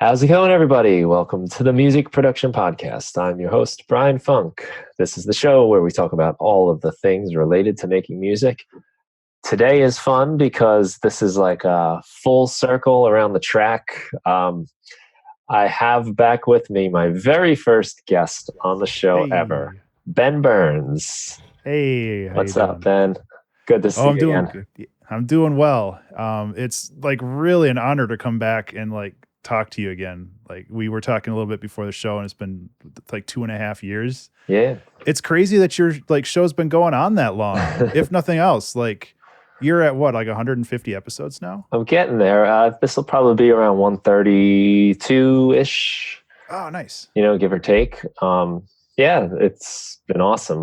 How's it going, everybody? Welcome to the Music Production Podcast. I'm your host, Brian Funk. This is the show where we talk about all of the things related to making music. Today is fun because this is like a full circle around the track. I have back with me my very first guest on the show ever, Hey, Ben Burns. hey, how you What's up, doing? Ben? Good to Oh, see I'm you doing again. good. I'm doing well. It's like really an honor to come back and like talk to you again. Like we were talking a little bit before the show, and it's been like 2.5 years. Yeah. It's crazy that your like show's been going on that long. If nothing else, like you're at what, like 150 episodes now? I'm getting there. This will probably be around 132-ish. Oh, nice. Give or take. Yeah, it's been awesome.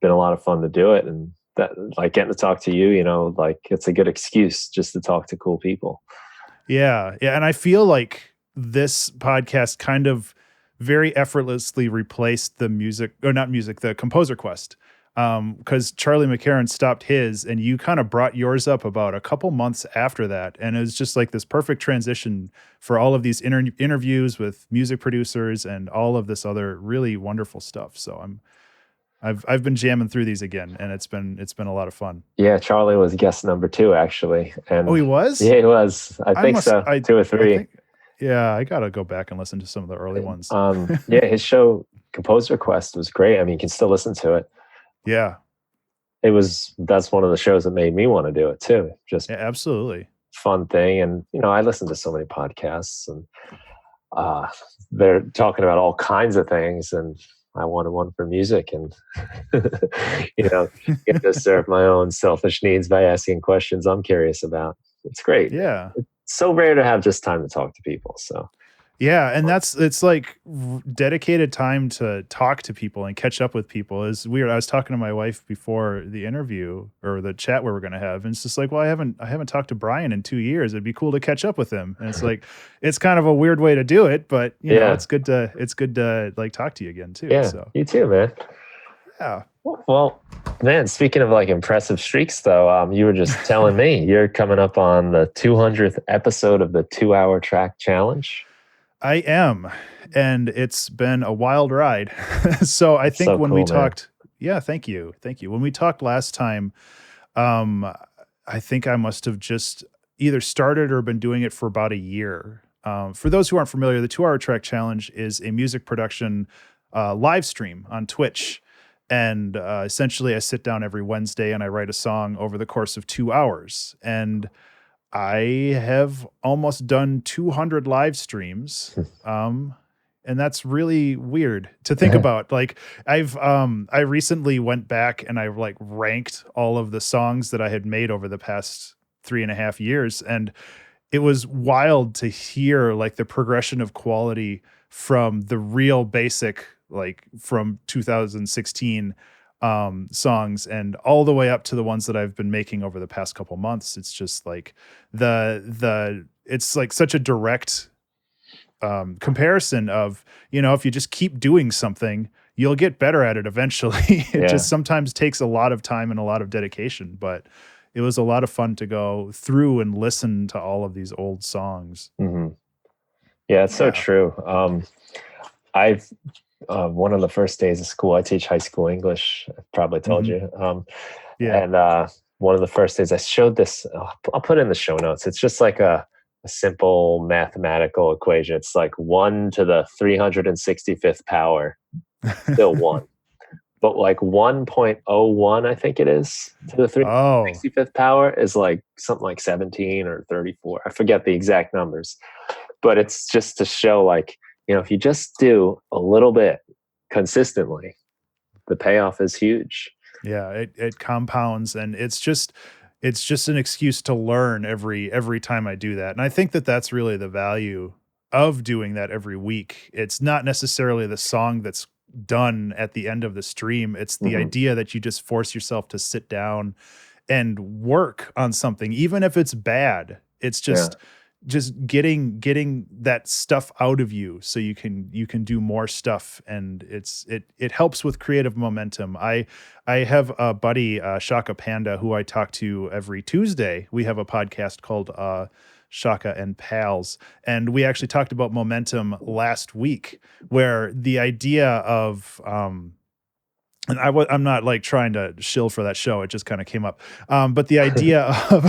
Been a lot of fun to do it, and that, like, getting to talk to you, like, it's a good excuse just to talk to cool people. Yeah, yeah, and I feel like this podcast kind of very effortlessly replaced the music, or not music, the composer quest. Because Charlie McCarran stopped his, and you kind of brought yours up about a couple months after that, and it was just like this perfect transition for all of these interviews with music producers and all of this other really wonderful stuff. So I've been jamming through these again, and it's been a lot of fun. Yeah, Charlie was guest number 2, actually, Oh, and he was? yeah, he was. I I think must so, I 2 or I 3. think yeah, I gotta go back and listen to some of the early ones. Yeah, his show Composer Quest was great. I mean, you can still listen to it. Yeah. That's one of the shows that made me want to do it too. Just Yeah, absolutely. fun thing. And I listen to so many podcasts, and uh, they're talking about all kinds of things, and I wanted one for music, and get to serve my own selfish needs by asking questions I'm curious about. It's great. Yeah. It's so rare to have just time to talk to people. So Yeah, and it's like dedicated time to talk to people and catch up with people is weird. I was talking to my wife before the interview or the chat we were going to have, and it's just like, well, I haven't talked to Brian in 2 years. It'd be cool to catch up with him. And it's like, it's kind of a weird way to do it, but yeah, it's good to like talk to you again too. yeah, So you too, man. yeah. Well, man, speaking of like impressive streaks, though, you were just telling me you're coming up on the 200th episode of the 2-hour track challenge. I am, and it's been a wild ride. So I That's think so when we cool, man. talked, yeah, thank you, thank you. When we talked last time, um, I think I must have just either started or been doing it for about a year. For those who aren't familiar, the 2-hour track challenge is a music production live stream on Twitch. And essentially, I sit down every Wednesday and I write a song over the course of 2 hours. And I have almost done 200 live streams. And that's really weird to think about. Like I recently went back and I like ranked all of the songs that I had made over the past 3.5 years. And it was wild to hear like the progression of quality from the real basic, like from 2016 songs and all the way up to the ones that I've been making over the past couple months. It's just like it's like such a direct comparison of, if you just keep doing something, you'll get better at it eventually. It Yeah. just sometimes takes a lot of time and a lot of dedication, but it was a lot of fun to go through and listen to all of these old songs. Hmm. Yeah, it's so Yeah. true. I've one of the first days of school, I teach high school English. I probably told Mhm. you. Yeah. And one of the first days I showed this, I'll put it in the show notes. It's just like a simple mathematical equation. It's like 1 to the 365th power, still 1. But like 1.01, I think it is, to the Oh, 365th power is like something like 17 or 34. I forget the exact numbers. But it's just to show, like, if you just do a little bit consistently, the payoff is huge. yeah, it compounds, and it's just an excuse to learn every time I do that. And I think that that's really the value of doing that every week. It's not necessarily the song that's done at the end of the stream. It's the Hmm. idea that you just force yourself to sit down and work on something even if it's bad. It's Yeah. just getting that stuff out of you so you can do more stuff, and it helps with creative momentum. I have a buddy, Shaka Panda, who I talk to every Tuesday. We have a podcast called Shaka and Pals. And we actually talked about momentum last week, where the idea of and I'm not like trying to shill for that show. It just kind of came up. But the idea of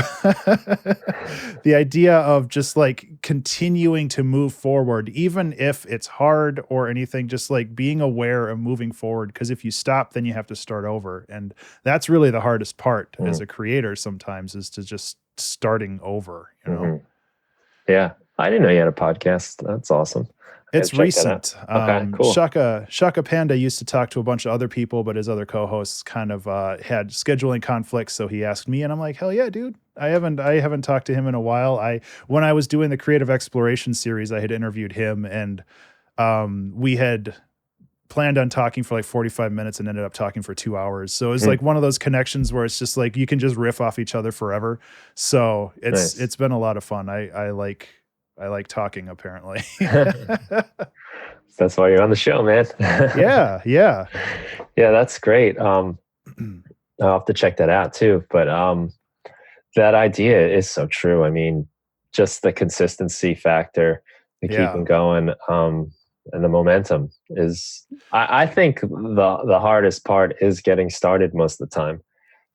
the idea of just like continuing to move forward, even if it's hard or anything, just like being aware of moving forward. Because if you stop, then you have to start over, and that's really the hardest part as a creator. Sometimes is to just starting over. You know. Yeah, I didn't know you had a podcast. That's awesome. It's recent. Okay, cool. Shaka Panda used to talk to a bunch of other people, but his other co-hosts kind of had scheduling conflicts, so he asked me, and I'm like, hell yeah, dude. I haven't talked to him in a while. When I was doing the creative exploration series, I had interviewed him, and we had planned on talking for like 45 minutes and ended up talking for 2 hours. So it's like one of those connections where it's just like you can just riff off each other forever. So it's been a lot of fun. I like talking, apparently. That's why you're on the show, man. Yeah, that's great. I'll have to check that out too. But that idea is so true. I mean, just the consistency factor, the keeping going, and the momentum is. I think the hardest part is getting started most of the time.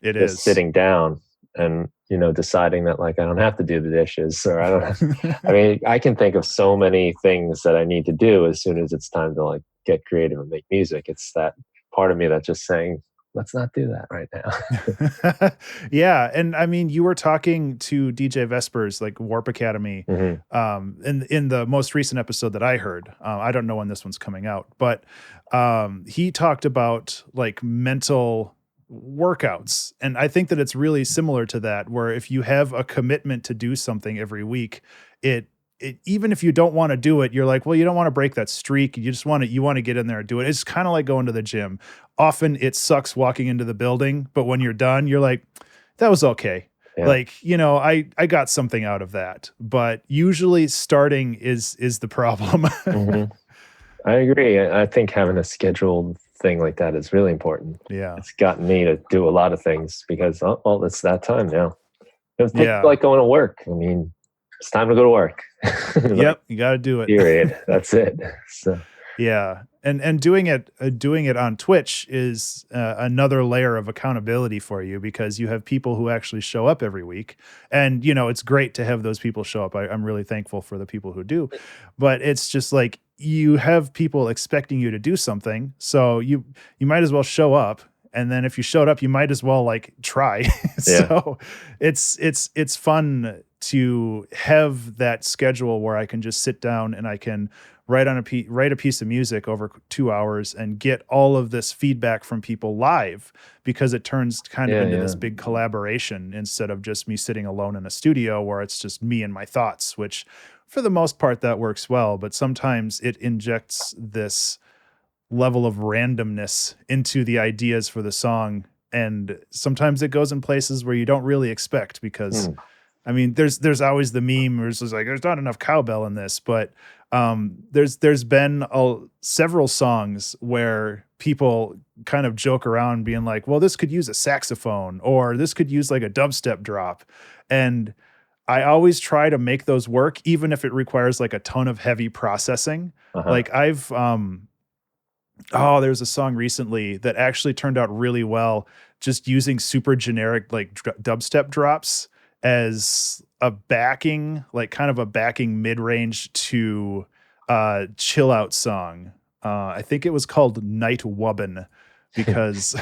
It just is sitting down and deciding that like I don't have to do the dishes, or I don't have, I mean, I can think of so many things that I need to do as soon as it's time to like get creative and make music. It's that part of me that's just saying, let's not do that right now. Yeah, and I mean, you were talking to DJ Vespers, like Warp Academy, in the most recent episode that I heard. I don't know when this one's coming out, but he talked about like mental workouts, and I think that it's really similar to that, where if you have a commitment to do something every week, it even if you don't want to do it, you're like, well, you don't want to break that streak. You just want to get in there and do it. It's kind of like going to the gym. Often it sucks walking into the building, but when you're done, you're like, that was okay. Yeah. Like, I got something out of that, but usually starting is the problem. I agree. I think having a scheduled thing like that is really important. Yeah. It's gotten me to do a lot of things because, it's that time now. It's like going to work. I mean, it's time to go to work. Yep. You got to do it. Period. That's it. So. Yeah. And doing it on Twitch is another layer of accountability for you, because you have people who actually show up every week, and it's great to have those people show up. I'm really thankful for the people who do, but it's just like you have people expecting you to do something, so you might as well show up. And then if you showed up, you might as well like try. So it's fun to have that schedule where I can just sit down and I can write a piece of music over 2 hours and get all of this feedback from people live, because it turns kind of into this big collaboration instead of just me sitting alone in a studio where it's just me and my thoughts, which for the most part that works well, but sometimes it injects this level of randomness into the ideas for the song, and sometimes it goes in places where you don't really expect, because I mean, there's always the meme where it's just like, there's not enough cowbell in this, but there's been several songs where people kind of joke around being like, well, this could use a saxophone, or this could use like a dubstep drop, and I always try to make those work, even if it requires like a ton of heavy processing. Like I've there's a song recently that actually turned out really well, just using super generic like dubstep drops as a backing, like kind of a backing mid-range to chill out song. I think it was called Night Wubbin, because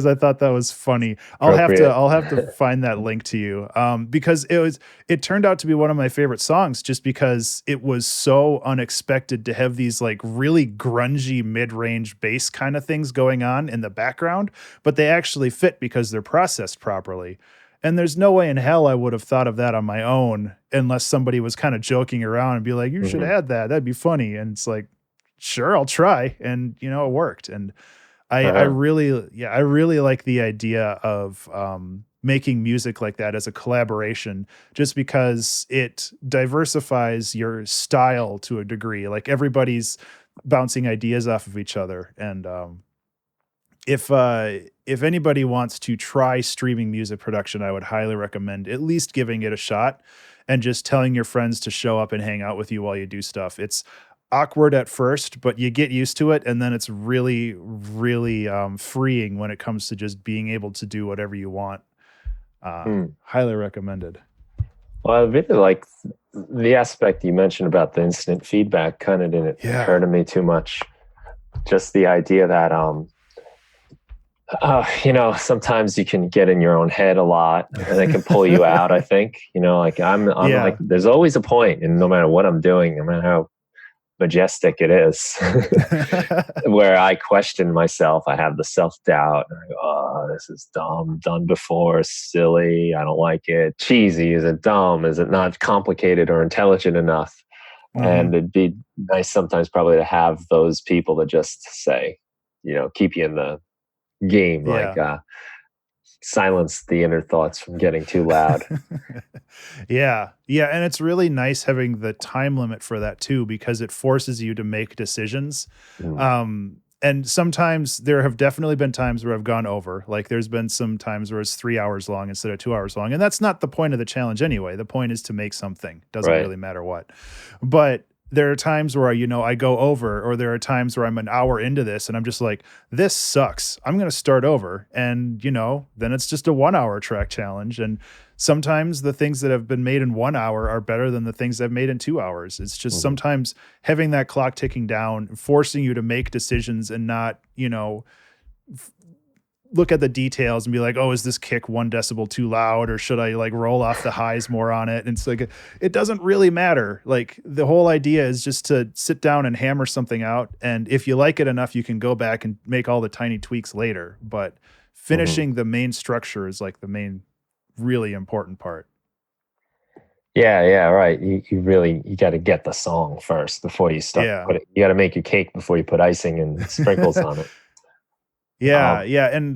I thought that was funny. I'll have to find that link to you, because it turned out to be one of my favorite songs, just because it was so unexpected to have these like really grungy mid-range bass kind of things going on in the background, but they actually fit because they're processed properly. And there's no way in hell I would have thought of that on my own unless somebody was kind of joking around and be like, you should add that. That'd be funny. And it's like, sure, I'll try. And, it worked. And I really like the idea of making music like that as a collaboration, just because it diversifies your style to a degree. Like everybody's bouncing ideas off of each other. And if anybody wants to try streaming music production, I would highly recommend at least giving it a shot and just telling your friends to show up and hang out with you while you do stuff. It's awkward at first, but you get used to it, and then it's really, really freeing when it comes to just being able to do whatever you want. Highly recommended. Well, I really like the aspect you mentioned about the instant feedback. Kind of didn't occur to me too much. Just the idea that sometimes you can get in your own head a lot, and it can pull you out. I think, like I'm like, there's always a point, and no matter what I'm doing, no matter how majestic it is, where I question myself. I have the self-doubt, and I go, oh, this is dumb, done before, silly, I don't like it, cheesy, is it dumb, is it not complicated or intelligent enough? And it'd be nice sometimes probably to have those people that just say, keep you in the game, like silence the inner thoughts from getting too loud. Yeah, and it's really nice having the time limit for that too, because it forces you to make decisions. And sometimes there have definitely been times where I've gone over. Like there's been some times where it's 3 hours long instead of 2 hours long, and that's not the point of the challenge anyway. The point is to make something. Doesn't really matter what. But there are times where, I go over, or there are times where I'm an hour into this and I'm just like, this sucks. I'm going to start over. And, then it's just a 1 hour track challenge. And sometimes the things that have been made in 1 hour are better than the things I've made in 2 hours. It's just sometimes having that clock ticking down, forcing you to make decisions and not, look at the details and be like, oh, is this kick 1 decibel too loud, or should I like roll off the highs more on it? And it's like, it doesn't really matter. Like the whole idea is just to sit down and hammer something out. And if you like it enough, you can go back and make all the tiny tweaks later. But finishing the main structure is like the main really important part. Yeah, right. You got to get the song first before you start. You got to make your cake before you put icing and sprinkles on it. And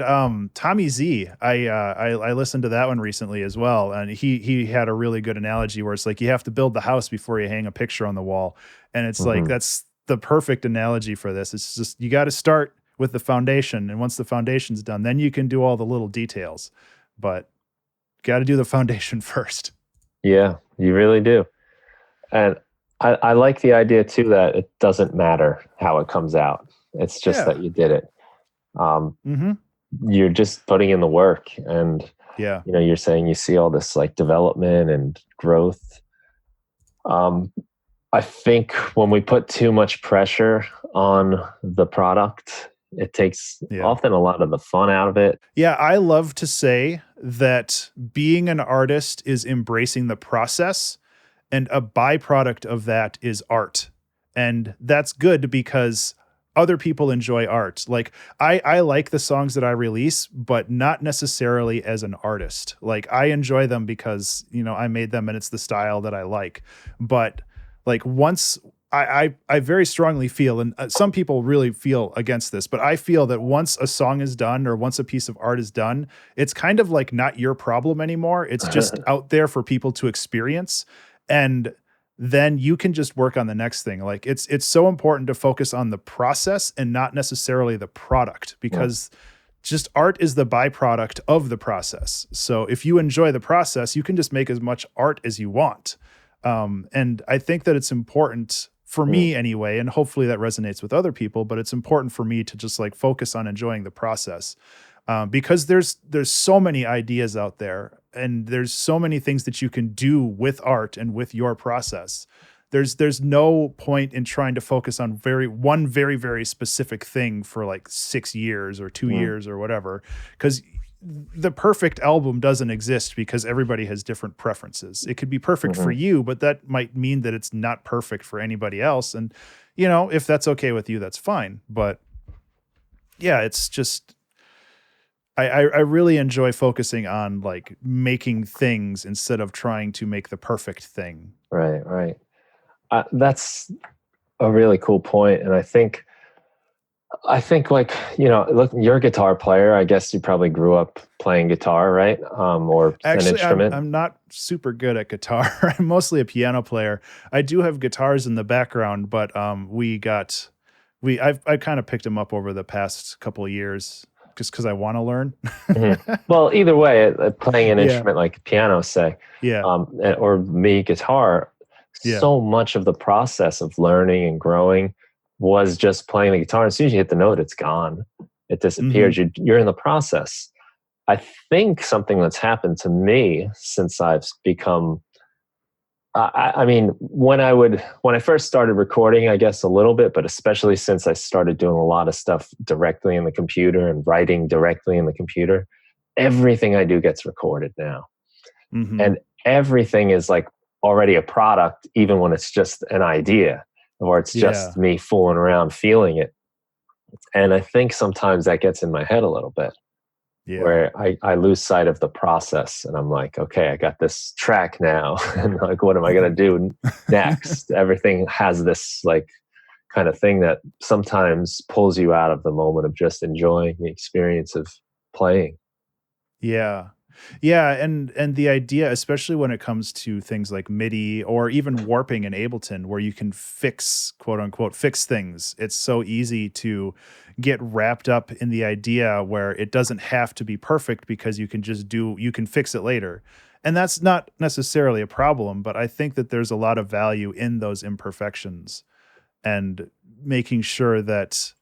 Tommy Z, I listened to that one recently as well, and he had a really good analogy where it's like you have to build the house before you hang a picture on the wall, and it's like that's the perfect analogy for this. It's just you got to start with the foundation, and once the foundation's done, then you can do all the little details, but got to do the foundation first. Yeah, you really do, and I like the idea too that it doesn't matter how it comes out. It's just that you did it. You're just putting in the work, and you're saying you see all this like development and growth. I think when we put too much pressure on the product, it takes often a lot of the fun out of it. I love to say that being an artist is embracing the process, and a byproduct of that is art. And that's good because other people enjoy art. Like I like the songs that I release, but not necessarily as an artist. Like I enjoy them because, I made them and it's the style that I like. But like once I very strongly feel, and some people really feel against this, but I feel that once a song is done or once a piece of art is done, it's kind of like not your problem anymore. It's just out there for people to experience. And then you can just work on the next thing. Like it's so important to focus on the process and not necessarily the product, because just art is the byproduct of the process. So if you enjoy the process, you can just make as much art as you want. And I think that it's important for me anyway, and hopefully that resonates with other people, but it's important for me to just like focus on enjoying the process. Because there's so many ideas out there, and there's so many things that you can do with art and with your process. There's no point in trying to focus on one very, very specific thing for like 6 years or 2 years or whatever, because the perfect album doesn't exist, because everybody has different preferences. It could be perfect for you, but that might mean that it's not perfect for anybody else. And, if that's okay with you, that's fine. But it's just, I really enjoy focusing on like making things instead of trying to make the perfect thing. Right. That's a really cool point. And I think like, look, you're a guitar player. I guess you probably grew up playing guitar, right? Or actually, an instrument. I'm not super good at guitar. I'm mostly a piano player. I do have guitars in the background, but I kind of picked them up over the past couple of years. just because I want to learn. Well, either way, playing an Yeah. instrument like piano, say, Yeah. or me, guitar, Yeah. so much of the process of learning and growing was just playing the guitar. As soon as you hit the note, it's gone. It disappears. You're in the process. I think something that's happened to me since I've become, I mean, when I first started recording, I guess a little bit, but especially since I started doing a lot of stuff directly in the computer and writing directly in the computer, everything I do gets recorded now. And everything is like already a product, even when it's just an idea or it's just me fooling around feeling it. And I think sometimes that gets in my head a little bit. Yeah. Where I lose sight of the process and I'm like, okay, I got this track now. And like, what am I going to do next? Everything has this like kind of thing that sometimes pulls you out of the moment of just enjoying the experience of playing. Yeah. Yeah, and the idea, especially when it comes to things like MIDI or even warping in Ableton, where you can fix, quote unquote, fix things. It's so easy to get wrapped up in the idea where it doesn't have to be perfect because you can fix it later. And that's not necessarily a problem, but I think that there's a lot of value in those imperfections and making sure that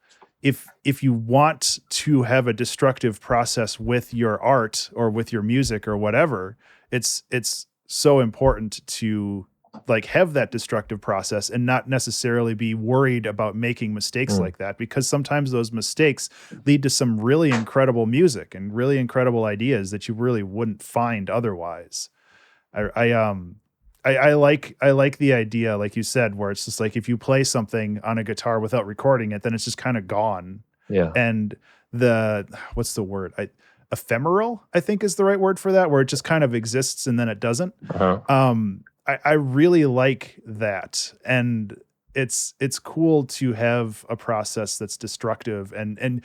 if you want to have a destructive process with your art or with your music or whatever, it's so important to like have that destructive process and not necessarily be worried about making mistakes like that, because sometimes those mistakes lead to some really incredible music and really incredible ideas that you really wouldn't find otherwise. I like the idea, like you said, where it's just like if you play something on a guitar without recording it, then it's just kind of gone. Yeah. And what's the word? Ephemeral, I think is the right word for that, where it just kind of exists and then it doesn't. I really like that. And it's cool to have a process that's destructive and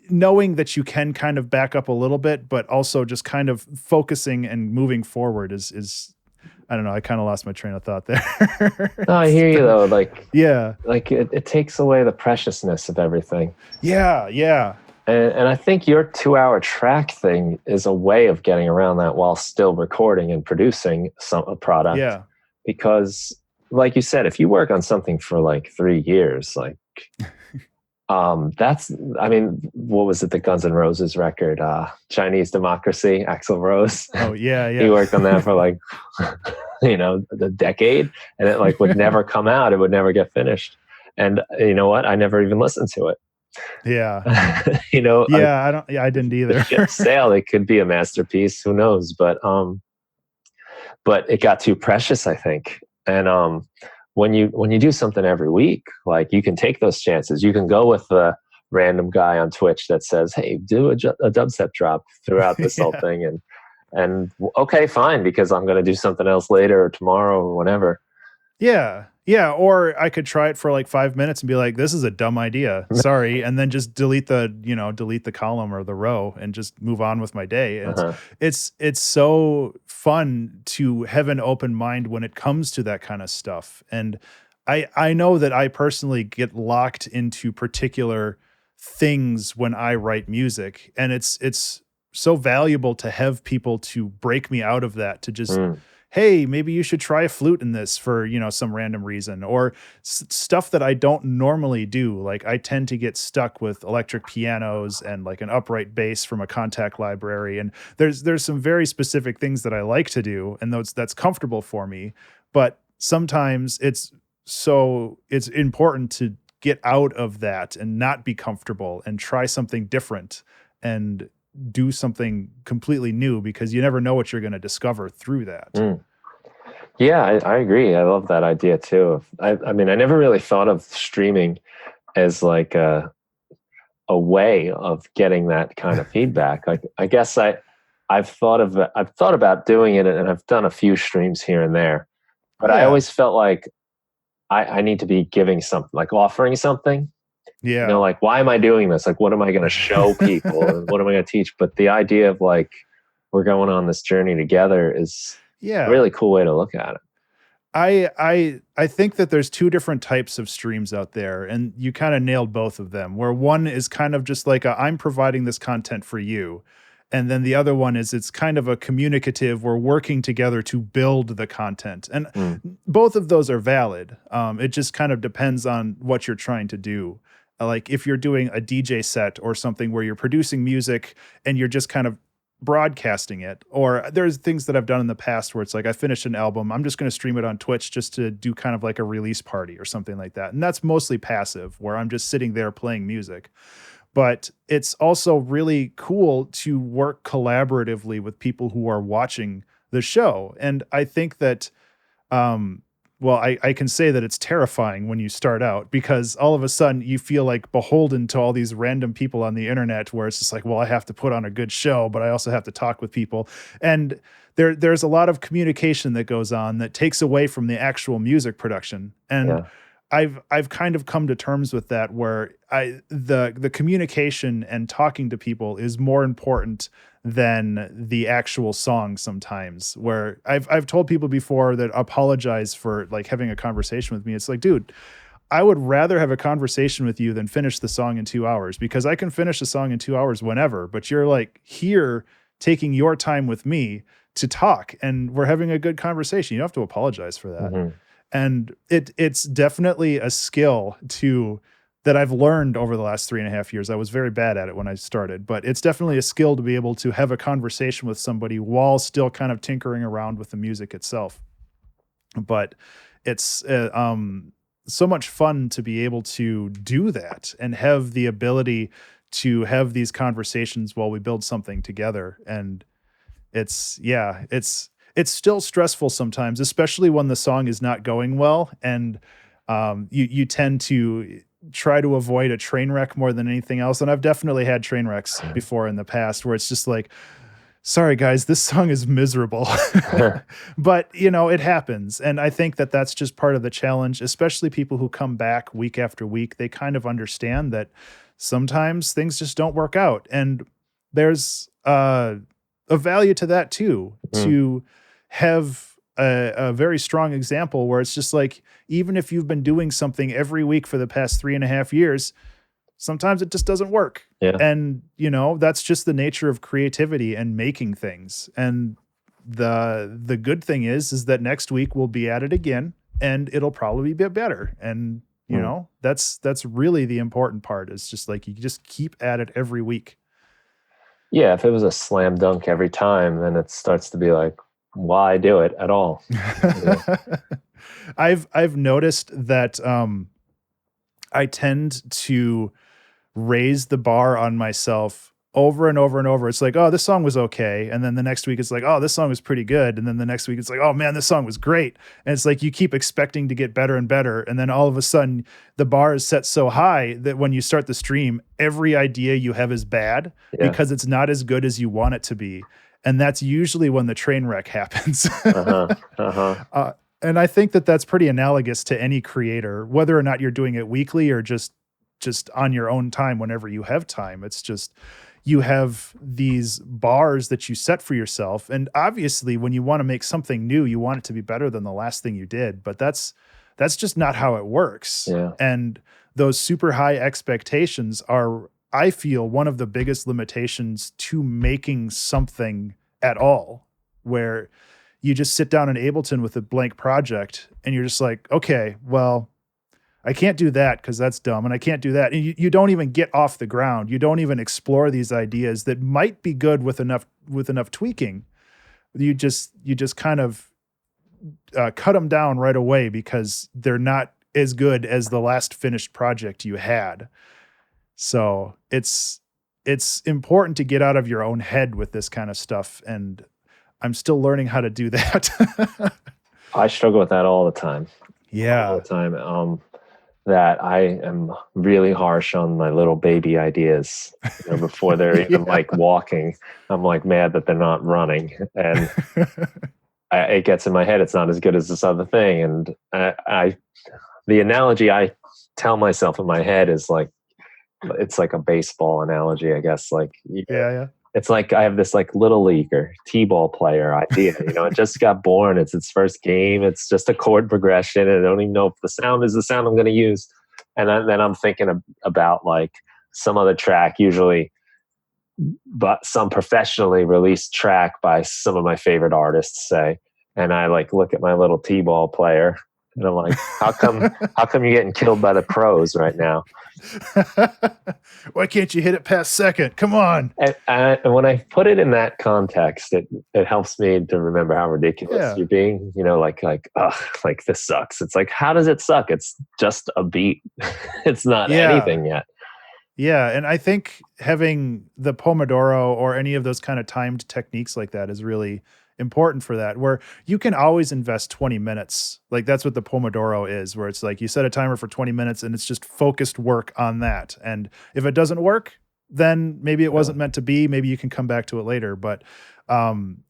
knowing that you can kind of back up a little bit, but also just kind of focusing and moving forward is I don't know. I kind of lost my train of thought there. No, I hear you though. Like, yeah, like it takes away the preciousness of everything. yeah. And I think your 2-hour track thing is a way of getting around that while still recording and producing a product. Yeah. Because like you said, if you work on something for like 3 years, like, that's, I mean, what was it? The Guns N' Roses record, Chinese Democracy, Axl Rose. Oh yeah. He worked on that for like, a decade, and it like would never come out. It would never get finished. And you know what? I never even listened to it. Yeah. Yeah, I didn't either. The ship sailed. It could be a masterpiece. Who knows? But it got too precious, I think. And when you do something every week, like you can take those chances. You can go with the random guy on Twitch that says, "Hey, do a dubstep drop throughout this whole thing," and okay, fine, because I'm going to do something else later or tomorrow or whenever. Yeah. Or I could try it for like 5 minutes and be like, this is a dumb idea. Sorry. And then just delete the column or the row and just move on with my day. And it's so fun to have an open mind when it comes to that kind of stuff. And I know that I personally get locked into particular things when I write music, and it's so valuable to have people to break me out of that, to just hey, maybe you should try a flute in this for, some random reason, or stuff that I don't normally do. Like I tend to get stuck with electric pianos and like an upright bass from a contact library. And there's some very specific things that I like to do, and that's comfortable for me. But sometimes it's important to get out of that and not be comfortable and try something different and do something completely new, because you never know what you're going to discover through that. Yeah, I agree. I love that idea too. I mean, I never really thought of streaming as like a way of getting that kind of feedback. Like, I guess I've thought about doing it, and I've done a few streams here and there, but I always felt like I need to be giving something, like offering something. Yeah. Like, why am I doing this? Like, what am I going to show people? And what am I going to teach? But the idea of like, we're going on this journey together is a really cool way to look at it. I think that there's two different types of streams out there, and you kind of nailed both of them. Where one is kind of just like I'm providing this content for you, and then the other one is it's kind of a communicative. We're working together to build the content, and both of those are valid. It just kind of depends on what you're trying to do. Like if you're doing a DJ set or something where you're producing music and you're just kind of broadcasting it, or there's things that I've done in the past where it's like I finished an album, I'm just going to stream it on Twitch just to do kind of like a release party or something like that. And that's mostly passive where I'm just sitting there playing music. But it's also really cool to work collaboratively with people who are watching the show. And I think that well, I can say that it's terrifying when you start out because all of a sudden you feel like beholden to all these random people on the internet where it's just like, well, I have to put on a good show, but I also have to talk with people. And there's a lot of communication that goes on that takes away from the actual music production. And I've kind of come to terms with that where the communication and talking to people is more important than the actual song sometimes, where I've told people before that apologize for like having a conversation with me. It's like, dude, I would rather have a conversation with you than finish the song in 2 hours because I can finish a song in 2 hours whenever, but you're like here taking your time with me to talk and we're having a good conversation. You don't have to apologize for that. Mm-hmm. And it's definitely a skill that I've learned over the last 3.5 years. I was very bad at it when I started, but it's definitely a skill to be able to have a conversation with somebody while still kind of tinkering around with the music itself. But it's so much fun to be able to do that and have the ability to have these conversations while we build something together. And it's still stressful sometimes, especially when the song is not going well. And you tend to try to avoid a train wreck more than anything else. And I've definitely had train wrecks before in the past where it's just like, sorry guys, this song is miserable, but it happens. And I think that that's just part of the challenge, especially people who come back week after week. They kind of understand that sometimes things just don't work out. And there's a value to that too, to have a very strong example where it's just like, even if you've been doing something every week for the past 3.5 years, sometimes it just doesn't work. Yeah. And, that's just the nature of creativity and making things. And the good thing is that next week we'll be at it again and it'll probably be better. And, that's really the important part. Is just like, you just keep at it every week. Yeah. If it was a slam dunk every time, then it starts to be like, why do it at all? I've noticed that I tend to raise the bar on myself over and over and over. It's like, oh, this song was okay. And then the next week it's like, oh, this song was pretty good. And then the next week it's like, oh man, this song was great. And it's like you keep expecting to get better and better. And then all of a sudden the bar is set so high that when you start the stream, every idea you have is bad because it's not as good as you want it to be. And that's usually when the train wreck happens. And I think that that's pretty analogous to any creator, whether or not you're doing it weekly or just on your own time whenever you have time. It's just you have these bars that you set for yourself. And obviously, when you want to make something new, you want it to be better than the last thing you did. But that's just not how it works. Yeah. And those super high expectations are, I feel, one of the biggest limitations to making something at all, where you just sit down in Ableton with a blank project and you're just like, okay, well, I can't do that because that's dumb. And I can't do that. And you don't even get off the ground. You don't even explore these ideas that might be good with enough tweaking. You just kind of cut them down right away because they're not as good as the last finished project you had. So it's important to get out of your own head with this kind of stuff. And I'm still learning how to do that. I struggle with that all the time. Yeah. All the time. That I am really harsh on my little baby ideas before they're even like walking. I'm like mad that they're not running. And it gets in my head, it's not as good as this other thing. And the analogy I tell myself in my head is like, it's like a baseball analogy, I guess. Like, It's like I have this like little leaguer t-ball player idea. It just got born. It's its first game. It's just a chord progression, and I don't even know if the sound is the sound I'm going to use. And then I'm thinking about like some other track, usually, but some professionally released track by some of my favorite artists, say. And I like look at my little t-ball player, and I'm like, how come you're getting killed by the pros right now? Why can't you hit it past second? Come on. And when I put it in that context, it helps me to remember how ridiculous you're being. Like this sucks. It's like, how does it suck? It's just a beat. It's not anything yet. Yeah, and I think having the Pomodoro or any of those kind of timed techniques like that is really important for that, where you can always invest 20 minutes. Like that's what the Pomodoro is, where it's like you set a timer for 20 minutes and it's just focused work on that. And if it doesn't work, then maybe it wasn't meant to be. Maybe you can come back to it later. But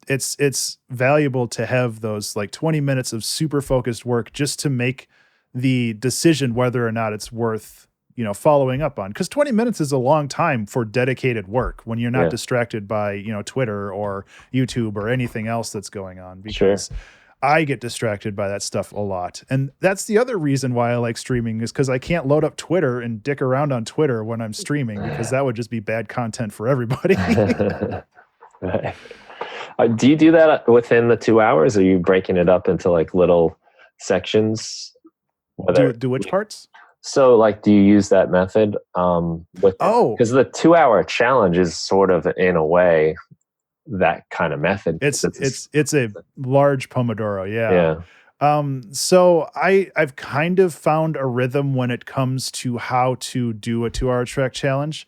it's valuable to have those like 20 minutes of super focused work just to make the decision whether or not it's worth following up on, because 20 minutes is a long time for dedicated work when you're not distracted by, Twitter or YouTube or anything else that's going on, because I get distracted by that stuff a lot. And that's the other reason why I like streaming, is because I can't load up Twitter and dick around on Twitter when I'm streaming, because that would just be bad content for everybody. Right. Do you do that within the 2 hours? Or are you breaking it up into like little sections? Do which parts? So, like, do you use that method? Because the 2 hour challenge is sort of, in a way, that kind of method. It's a large Pomodoro, So I've kind of found a rhythm when it comes to how to do a 2 hour track challenge.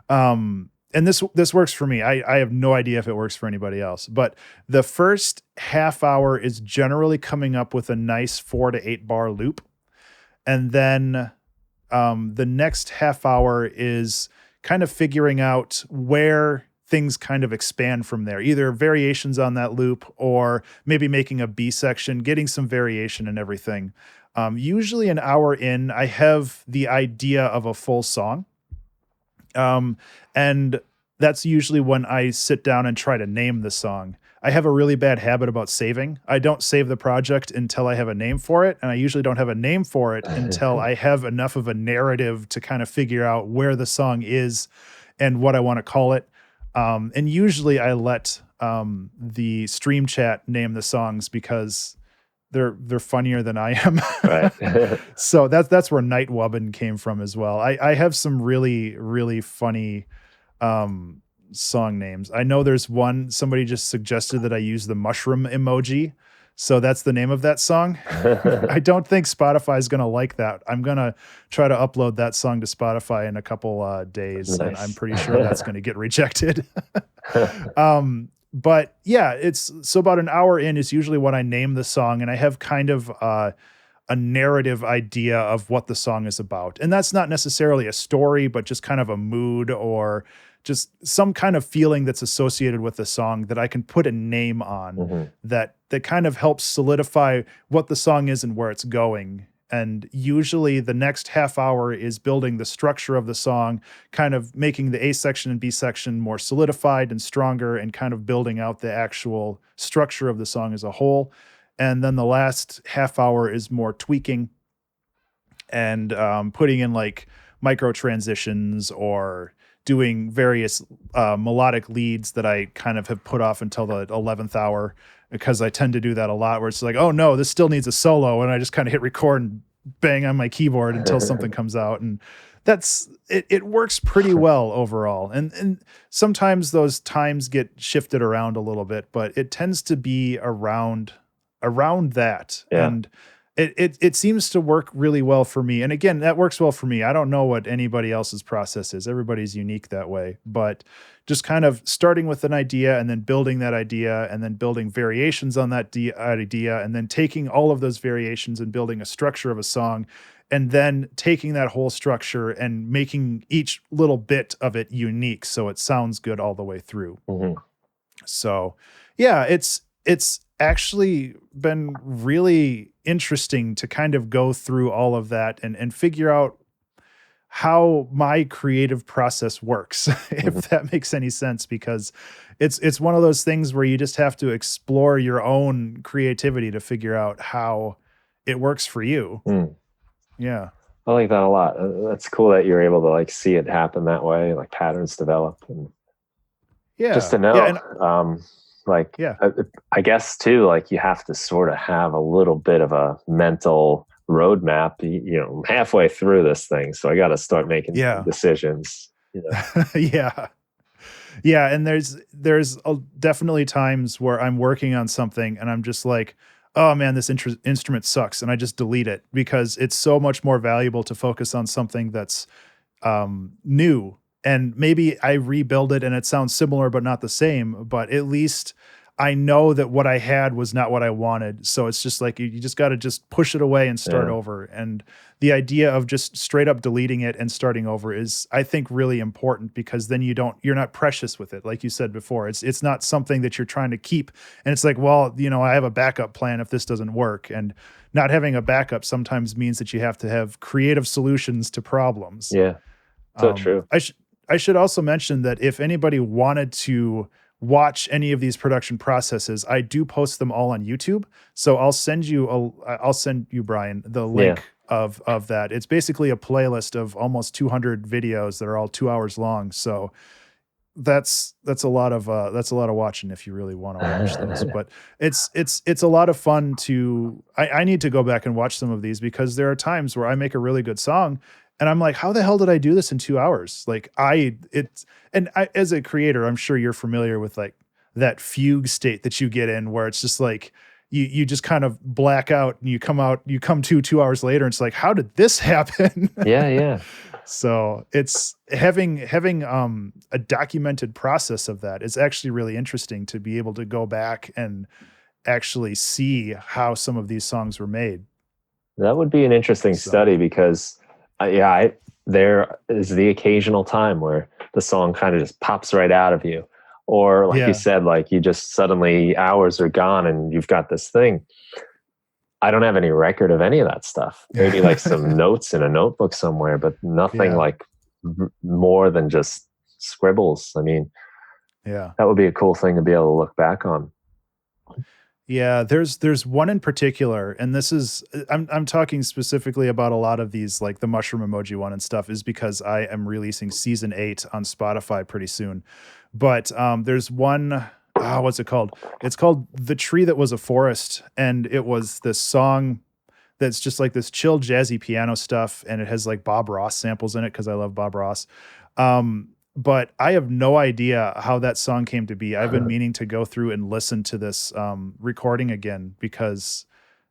And this works for me. I have no idea if it works for anybody else, but the first half hour is generally coming up with a nice 4 to 8 bar loop, and then the next half hour is kind of figuring out where things kind of expand from there, either variations on that loop or maybe making a B section, getting some variation and everything. Usually an hour in, I have the idea of a full song. And that's usually when I sit down and try to name the song. I have a really bad habit about saving. I don't save the project until I have a name for it, and I usually don't have a name for it until I have enough of a narrative to kind of figure out where the song is and what I want to call it. And usually I let the stream chat name the songs, because they're funnier than I am. Right. So that's where Night Wubbin came from as well. I have some really, really funny song names. I know there's one, somebody just suggested that I use the mushroom emoji. So that's the name of that song. I don't think Spotify is going to like that. I'm going to try to upload that song to Spotify in a couple days. Nice. And I'm pretty sure that's going to get rejected. But yeah, it's so about an hour in is usually when I name the song, and I have kind of a narrative idea of what the song is about. And that's not necessarily a story, but just kind of a mood or just some kind of feeling that's associated with the song that I can put a name on, that kind of helps solidify what the song is and where it's going. And usually the next half hour is building the structure of the song, kind of making the A section and B section more solidified and stronger, and kind of building out the actual structure of the song as a whole. And then the last half hour is more tweaking and putting in like micro transitions or doing various melodic leads that I kind of have put off until the 11th hour, because I tend to do that a lot, where it's like, oh no, this still needs a solo. And I just kind of hit record and bang on my keyboard until something comes out. And that's, it works pretty well overall. And sometimes those times get shifted around a little bit, but it tends to be around that. Yeah. And it seems to work really well for me. And again, that works well for me. I don't know what anybody else's process is. Everybody's unique that way, but just kind of starting with an idea and then building that idea and then building variations on that idea, and then taking all of those variations and building a structure of a song, and then taking that whole structure and making each little bit of it unique so it sounds good all the way through. So yeah, it's actually been really interesting to kind of go through all of that and figure out how my creative process works, if that makes any sense, because it's one of those things where you just have to explore your own creativity to figure out how it works for you. Mm. Yeah. I like that a lot. That's cool that you're able to like see it happen that way, like patterns develop, and just Yeah. to Yeah. know, And like yeah. I guess too, like you have to sort of have a little bit of a mental roadmap, halfway through this thing. So I got to start making some Yeah. decisions. Yeah. Yeah, and there's definitely times where I'm working on something and I'm just like, "Oh man, this instrument sucks," and I just delete it because it's so much more valuable to focus on something that's new. And maybe I rebuild it and it sounds similar but not the same, but at least I know that what I had was not what I wanted. So it's just like you just got to just push it away and start Yeah. over. And the idea of just straight up deleting it and starting over is, I think, really important, because then you're not precious with it. Like you said before, it's not something that you're trying to keep. And it's like, well, I have a backup plan if this doesn't work. And not having a backup sometimes means that you have to have creative solutions to problems. Yeah. So true. I should also mention that if anybody wanted to watch any of these production processes, I do post them all on YouTube. So I'll send you, Brian, the link of that. It's basically a playlist of almost 200 videos that are all 2 hours long. So that's a lot of watching if you really want to watch those. But it's a lot of fun to. I need to go back and watch some of these, because there are times where I make a really good song and I'm like, how the hell did I do this in 2 hours? Like as a creator, I'm sure you're familiar with like that fugue state that you get in, where it's just like you just kind of black out and you come to 2 hours later and it's like, how did this happen? Yeah. So it's having a documented process of that is actually really interesting, to be able to go back and actually see how some of these songs were made. That would be an interesting So study, because there is the occasional time where the song kind of just pops right out of you, or like you yeah, said, like you just suddenly hours are gone and you've got this thing. I don't have any record of any of that stuff. Maybe like some notes in a notebook somewhere, but nothing yeah, like more than just scribbles. I mean, yeah. that would be a cool thing to be able to look back on. Yeah, there's one in particular, and this is I'm talking specifically about a lot of these, like the mushroom emoji one and stuff, is because I am releasing season 8 on Spotify pretty soon. But there's one, what's it called? It's called The Tree That Was a Forest, and it was this song that's just like this chill jazzy piano stuff, and it has like Bob Ross samples in it because I love Bob Ross. But I have no idea how that song came to be. I've been meaning to go through and listen to this recording again, because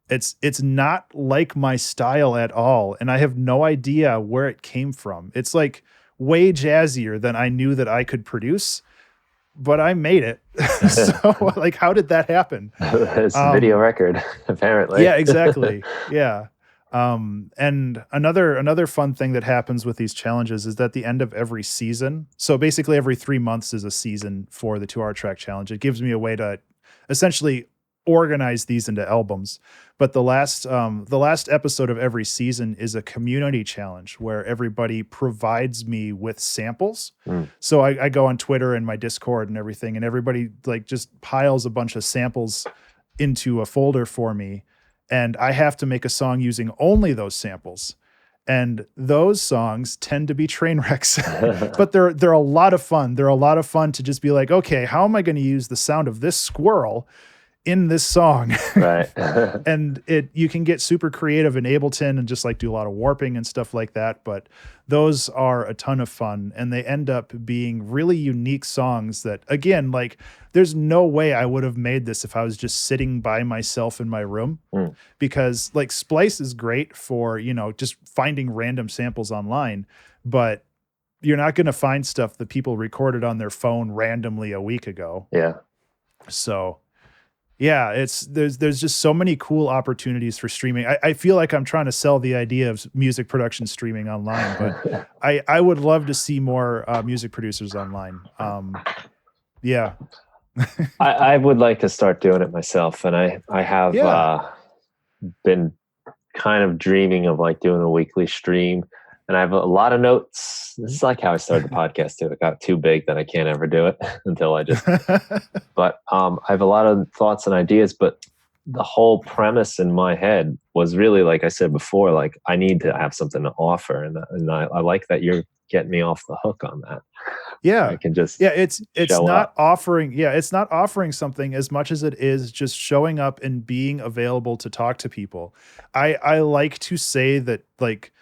it's not like my style at all, and I have no idea where it came from. It's like way jazzier than I knew that I could produce, but I made it. So like, how did that happen? It's a video record, apparently. Yeah, exactly. Yeah. And another fun thing that happens with these challenges is that the end of every season, so basically every 3 months is a season for the 2 hour track challenge. It gives me a way to essentially organize these into albums. But the last episode of every season is a community challenge where everybody provides me with samples. So I go on Twitter and my Discord and everything, and everybody like just piles a bunch of samples into a folder for me, and I have to make a song using only those samples. And those songs tend to be train wrecks, but they're a lot of fun. They're a lot of fun to just be like, okay, how am I going to use the sound of this squirrel in this song? Right. And you can get super creative in Ableton and just like do a lot of warping and stuff like that. But those are a ton of fun, and they end up being really unique songs that, again, like there's no way I would have made this if I was just sitting by myself in my room, because like Splice is great for, just finding random samples online, but you're not going to find stuff that people recorded on their phone randomly a week ago. Yeah. So yeah, there's just so many cool opportunities for streaming. I feel like I'm trying to sell the idea of music production streaming online, but I would love to see more music producers online. Yeah. I would like to start doing it myself, and I have been kind of dreaming of like doing a weekly stream. and I have a lot of notes. This is like how I started the podcast too. It got too big that I can't ever do it until I just. But I have a lot of thoughts and ideas. But the whole premise in my head was really, like I said before, like I need to have something to offer, and I like that you're getting me off the hook on that. I Yeah. can just Yeah, it's show not up. offering it's not offering something as much as it is just showing up and being available to talk to people. I like to say that like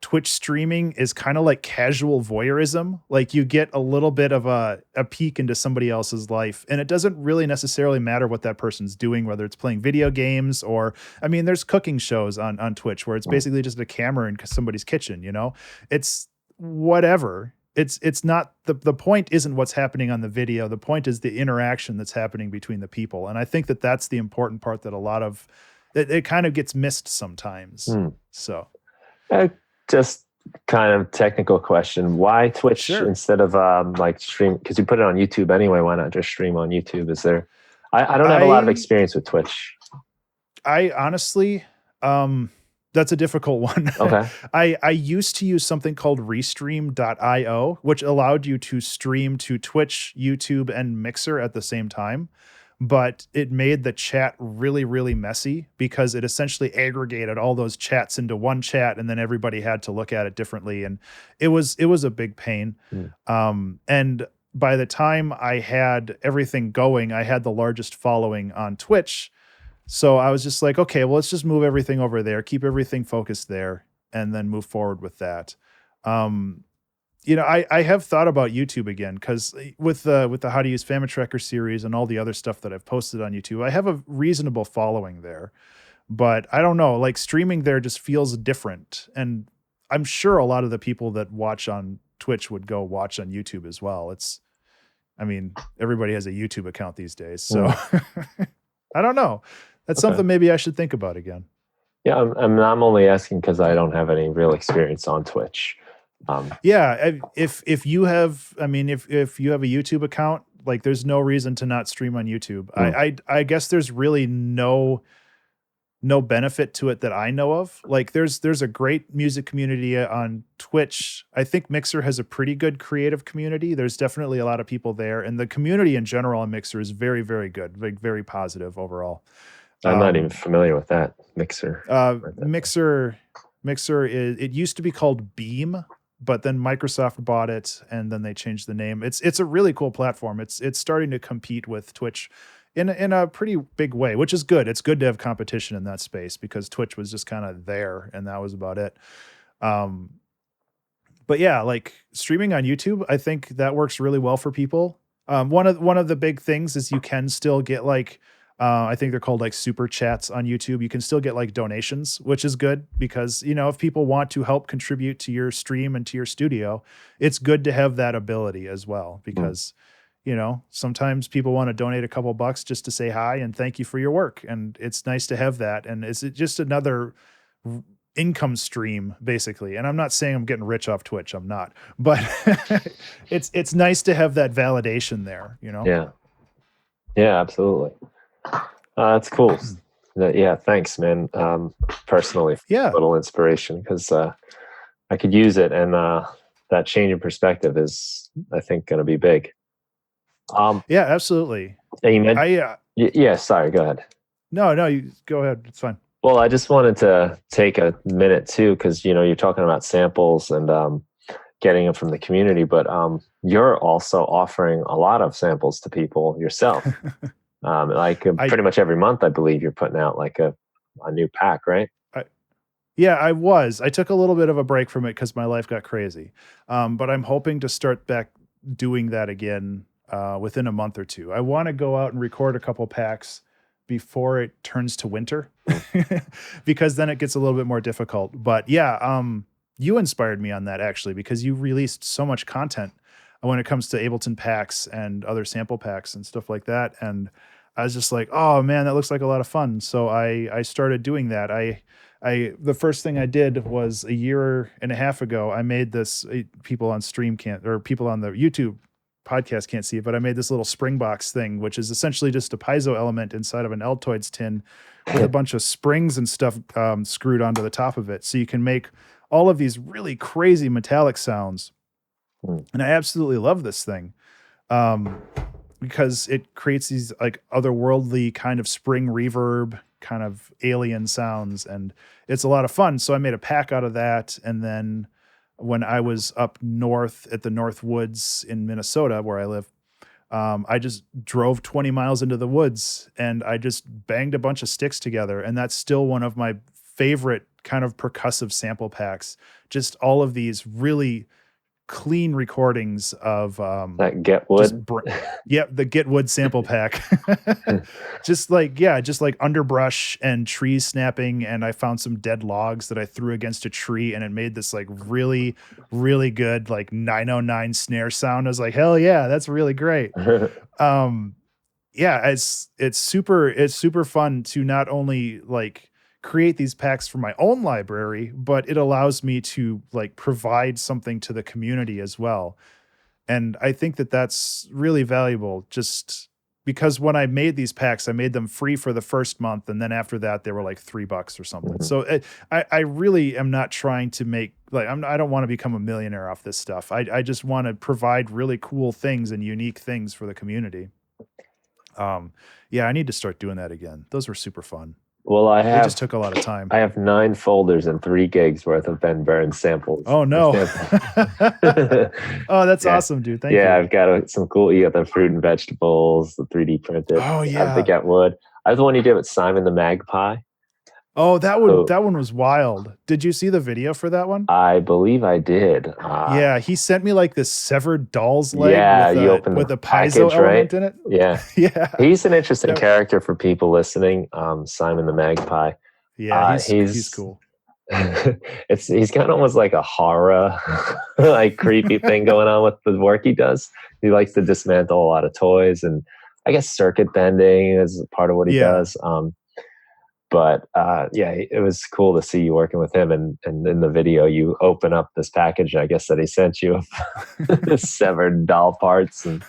Twitch streaming is kind of like casual voyeurism. Like you get a little bit of a peek into somebody else's life, and it doesn't really necessarily matter what that person's doing, whether it's playing video games or, I mean, there's cooking shows on Twitch where it's Mm. basically just a camera in somebody's kitchen, you know? It's whatever. It's not the point isn't what's happening on the video. The point is the interaction that's happening between the people. And I think that that's the important part that a lot of it kind of gets missed sometimes. Mm. So Just kind of technical question. Why Twitch sure. instead of like stream? Because you put it on YouTube anyway. Why not just stream on YouTube? Is there? I don't have a lot of experience with Twitch. I honestly, that's a difficult one. Okay. I used to use something called restream.io, which allowed you to stream to Twitch, YouTube, and Mixer at the same time. But it made the chat really, really messy because it essentially aggregated all those chats into one chat, and then everybody had to look at it differently. And it was a big pain. And by the time I had everything going, I had the largest following on Twitch. So I was just like, okay, well, let's just move everything over there, keep everything focused there, and then move forward with that. You know, I have thought about YouTube again because with the How to Use Family Tracker series and all the other stuff that I've posted on YouTube, I have a reasonable following there. But I don't know, like streaming there just feels different. And I'm sure a lot of the people that watch on Twitch would go watch on YouTube as well. I mean, everybody has a YouTube account these days. So I don't know. That's something maybe I should think about again. Yeah, I'm only asking because I don't have any real experience on Twitch. Yeah, if you have, I mean, if you have a YouTube account, like there's no reason to not stream on YouTube. I guess there's really no benefit to it that I know of. Like there's a great music community on Twitch. I think Mixer has a pretty good creative community. There's definitely a lot of people there, and the community in general on Mixer is very, very good, like very positive overall. I'm not even familiar with that Mixer. Mixer is, it used to be called Beam, but then Microsoft bought it and then they changed the name. It's a really cool platform. It's starting to compete with Twitch in a pretty big way, which is good. It's good to have competition in that space because Twitch was just kind of there and that was about it. But yeah, like streaming on YouTube, I think that works really well for people. One of the big things is you can still get like, I think they're called like super chats on YouTube. You can still get like donations, which is good because, you know, if people want to help contribute to your stream and to your studio, it's good to have that ability as well because, you know, sometimes people want to donate a couple bucks just to say hi and thank you for your work. And it's nice to have that. And it's just another income stream basically. And I'm not saying I'm getting rich off Twitch. I'm not, but it's nice to have that validation there, you know? Yeah. Yeah, absolutely. That's cool. Yeah, thanks, man. Personally, yeah, a little inspiration because I could use it, and that change in perspective is, I think, going to be big. Yeah, absolutely. Yeah, sorry, go ahead. No, you go ahead. It's fine. Well, I just wanted to take a minute too, because you know you're talking about samples and getting them from the community, but you're also offering a lot of samples to people yourself. Pretty much every month, I believe you're putting out like a new pack, right? Yeah, I took a little bit of a break from it because my life got crazy. But I'm hoping to start back doing that again within a month or two. I want to go out and record a couple packs before it turns to winter because then it gets a little bit more difficult. But yeah, you inspired me on that actually because you released so much content when it comes to Ableton packs and other sample packs and stuff like that. And I was just like, oh man, that looks like a lot of fun. So I started doing that. The first thing I did was a year and a half ago, I made this, people on stream can't, or people on the YouTube podcast can't see it, but I made this little Springbox thing, which is essentially just a Paizo element inside of an Altoids tin with a bunch of springs and stuff screwed onto the top of it. So you can make all of these really crazy metallic sounds. Mm. And I absolutely love this thing. Um, because it creates these like otherworldly kind of spring reverb, kind of alien sounds, and it's a lot of fun. So I made a pack out of that, and then when I was up north at the North Woods in Minnesota, where I live, I just drove 20 miles into the woods and I just banged a bunch of sticks together, and that's still one of my favorite kind of percussive sample packs. Just all of these really clean recordings of That Get just Wood. the Get Wood sample pack. Just like underbrush and trees snapping, and I found some dead logs that I threw against a tree, and it made this like really, really good like 909 snare sound. I was like, hell yeah, that's really great. Um yeah, it's super fun to not only like create these packs for my own library, but it allows me to like provide something to the community as well. And I think that that's really valuable, just because when I made these packs, I made them free for the first month, and then after that, they were like $3 or something. Mhm. So I really am not trying to make like I don't want to become a millionaire off this stuff. I just want to provide really cool things and unique things for the community. Yeah, I need to start doing that again. Those were super fun. Well, They just took a lot of time. I have 9 folders and 3 gigs worth of Ben Burns samples. Oh no. Oh, that's Yeah. awesome, dude. Thank Yeah, you. I've got some cool. You got the fruit and vegetables, the 3D printed. Oh I have the yeah. Get Wood. I have the one you did with Simon the Magpie. Oh, that So one was wild. Did you see the video for that one? I believe I did. Yeah, he sent me like this severed doll's leg Yeah, you open with the a Paizo package, right? element in it. Yeah. Yeah. He's an interesting That- character for people listening. Simon the Magpie. yeah, he's He's cool. he's kind of almost like a horror, like creepy thing going on with the work he does. He likes to dismantle a lot of toys, and I guess circuit bending is part of what he Yeah. does. But yeah, it was cool to see you working with him. And in the video, you open up this package, I guess, that he sent you of severed doll parts. And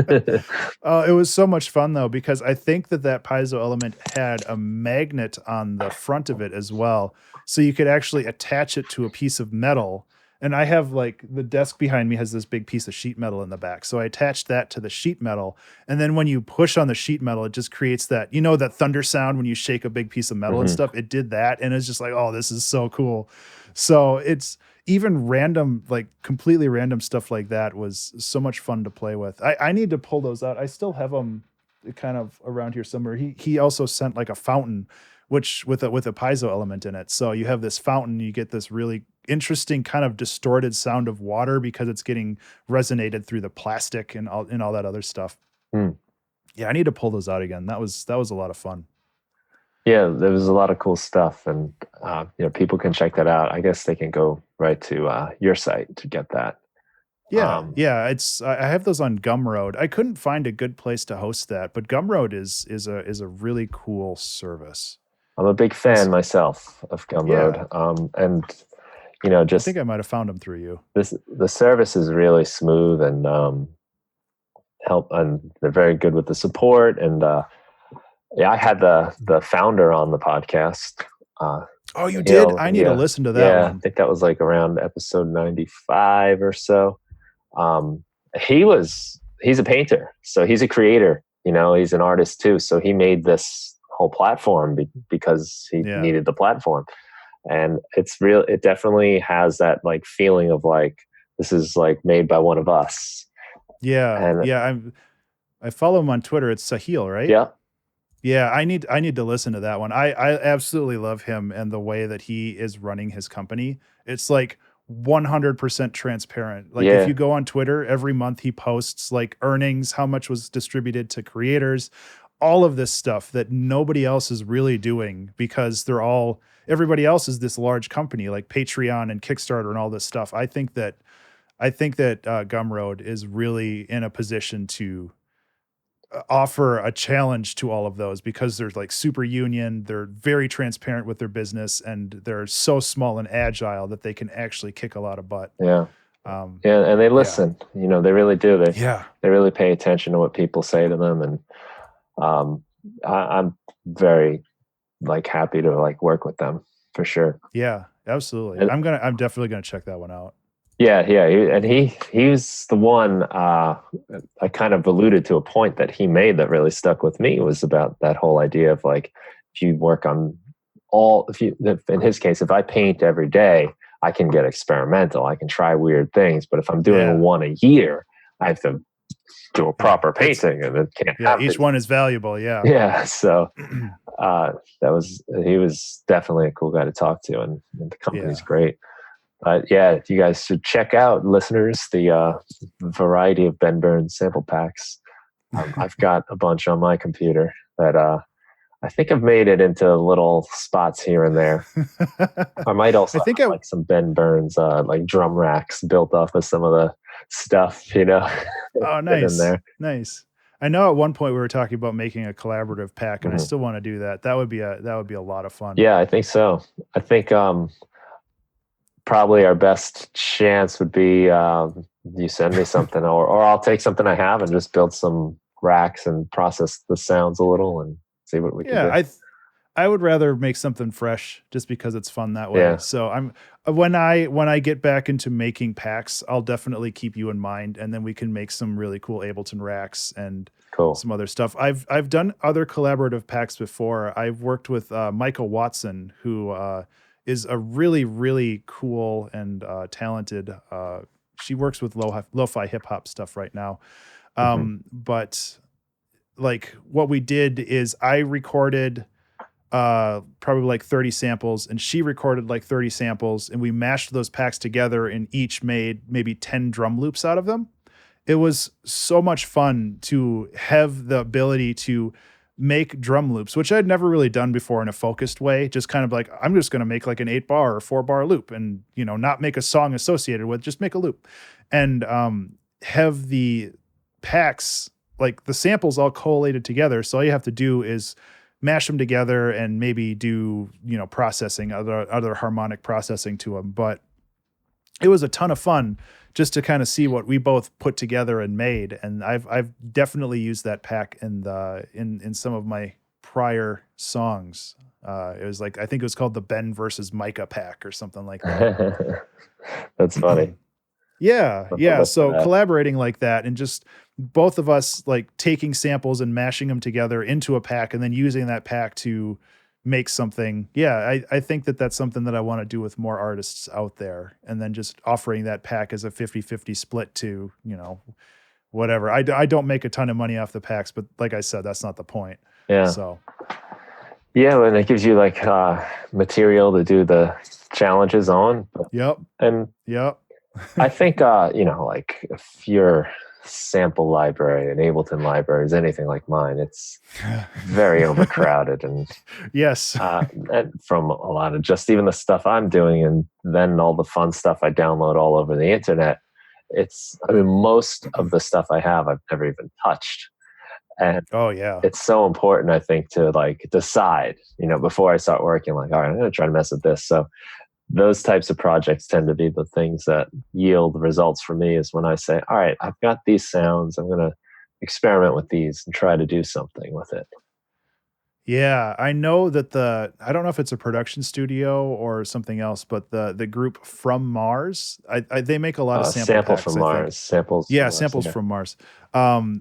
It was so much fun though, because I think that Paizo element had a magnet on the front of it as well. So you could actually attach it to a piece of metal. And I have like the desk behind me has this big piece of sheet metal in the back. So I attached that to the sheet metal. And then when you push on the sheet metal, it just creates that, that thunder sound when you shake a big piece of metal and stuff. It did that. And it's just like, oh, this is so cool. So it's even random, like completely random stuff like that was so much fun to play with. I need to pull those out. I still have them kind of around here somewhere. He also sent like a fountain, which with a Paizo element in it. So you have this fountain, you get this really interesting kind of distorted sound of water because it's getting resonated through the plastic and all that other stuff. Mm. Yeah, I need to pull those out again. That was a lot of fun. Yeah, there was a lot of cool stuff, and people can check that out. I guess they can go right to your site to get that. Yeah, yeah. I have those on Gumroad. I couldn't find a good place to host that, but Gumroad is a really cool service. I'm a big fan myself of Gumroad, and I just think I might have found them through you. the service is really smooth and and they're very good with the support. And yeah, I had the founder on the podcast. Oh, you did? I need to listen to that one. I think that was like around episode 95 or so. He's a painter, so he's a creator. He's an artist too. So he made this whole platform because he needed the platform. And it definitely has that like feeling of like, this is like made by one of us. Yeah. And yeah. I follow him on Twitter. It's Sahil, right? Yeah. Yeah. I need to listen to that one. I absolutely love him and the way that he is running his company. It's like 100% transparent. Like if you go on Twitter, every month he posts like earnings, how much was distributed to creators, all of this stuff that nobody else is really doing because everybody else is this large company like Patreon and Kickstarter and all this stuff. I think that Gumroad is really in a position to offer a challenge to all of those because they're like super union, they're very transparent with their business, and they're so small and agile that they can actually kick a lot of butt. Yeah. And they listen, they really do. They really pay attention to what people say to them. And I'm very like happy to like work with them for sure. Yeah. Absolutely. And I'm definitely gonna check that one out. yeah, yeah, and he's the one. I kind of alluded to a point that he made that really stuck with me was about that whole idea of like if you work on if in his case, if I paint every day, I can get experimental. I can try weird things, but if I'm doing Yeah. one a year, I have to do a Yeah. proper painting, and it can't Yeah, happen. each one is valuable. Yeah. Yeah, so he was definitely a cool guy to talk to, and the company's Yeah. great. But yeah, you guys should check out, listeners, the variety of Ben Burns sample packs. I've got a bunch on my computer that I think I've made it into little spots here and there. I might I also think have like some Ben Burns like drum racks built off of some of the stuff, oh, in nice. there. Nice. I know at one point we were talking about making a collaborative pack, and I Mhm. still want to do that. That would be a lot of fun. Yeah, I think so. I think probably our best chance would be you send me something, or I'll take something I have and just build some racks and process the sounds a little and see what we can Yeah, do. I would rather make something fresh just because it's fun that way. Yeah, So I'm when I get back into making packs, I'll definitely keep you in mind, and then we can make some really cool Ableton racks and cool. some other stuff. I've done other collaborative packs before. I've worked with Michael Watson, who is a really cool and talented. She works with lo-fi hip hop stuff right now. Hmm. But like what we did is I recorded probably like 30 samples and she recorded like 30 samples, and we mashed those packs together and each made maybe 10 drum loops out of them. It was so much fun to have the ability to make drum loops, which I'd never really done before in a focused way. Just kind of like, I'm just going to make like an 8 bar or 4 bar loop and, not make a song associated with, just make a loop and have the packs, like the samples all collated together. So all you have to do is mash them together and maybe do, processing, other harmonic processing to them. But it was a ton of fun just to kind of see what we both put together and made. And I've definitely used that pack in some of my prior songs. It was like, I think it was called the Ben versus Micah pack or something like that. That's funny. Yeah, I'll have to yeah. look for So that. collaborating like that and just both of us like taking samples and mashing them together into a pack and then using that pack to make something. Yeah, I think that that's something that I want to do with more artists out there, and then just offering that pack as a 50-50 split to, whatever. I don't make a ton of money off the packs, but like I said, that's not the point. Yeah, So, yeah, and it gives you like material to do the challenges on, yep, and yep. I think like if your sample library and Ableton library is anything like mine, it's very overcrowded, Yes. and from a lot of just even the stuff I'm doing, and then all the fun stuff I download all over the internet. I mean, most of the stuff I have, I've never even touched, and Oh yeah. it's so important, I think, to like decide, before I start working, like, all right, I'm going to try to mess with this. So those types of projects tend to be the things that yield results for me, is when I say, all right, I've got these sounds, I'm going to experiment with these and try to do something with it. Yeah, I know that I don't know if it's a production studio or something else, but the group From Mars, they make a lot of sample Sample from packs, I think. Mars, samples Yeah, from Mars. samples Yeah. from Mars.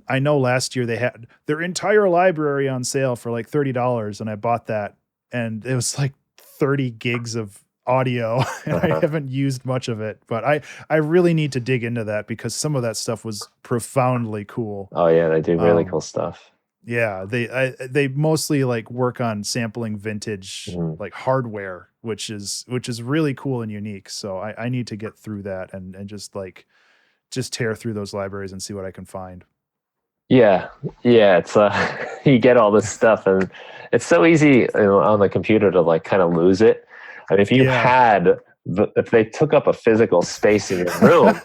I know last year they had their entire library on sale for like $30, and I bought that, and it was like 30 gigs of audio, and I Uh-huh. haven't used much of it, but I really need to dig into that because some of that stuff was profoundly cool. Oh yeah, they do really cool Um, stuff. yeah, they mostly like work on sampling vintage Mhm. like hardware, which is really cool and unique. So I need to get through that and just tear through those libraries and see what I can find. Yeah, yeah. It's you get all this stuff, and it's so easy, on the computer to like kind of lose it. I mean, if you Yeah. had if they took up a physical space in your room,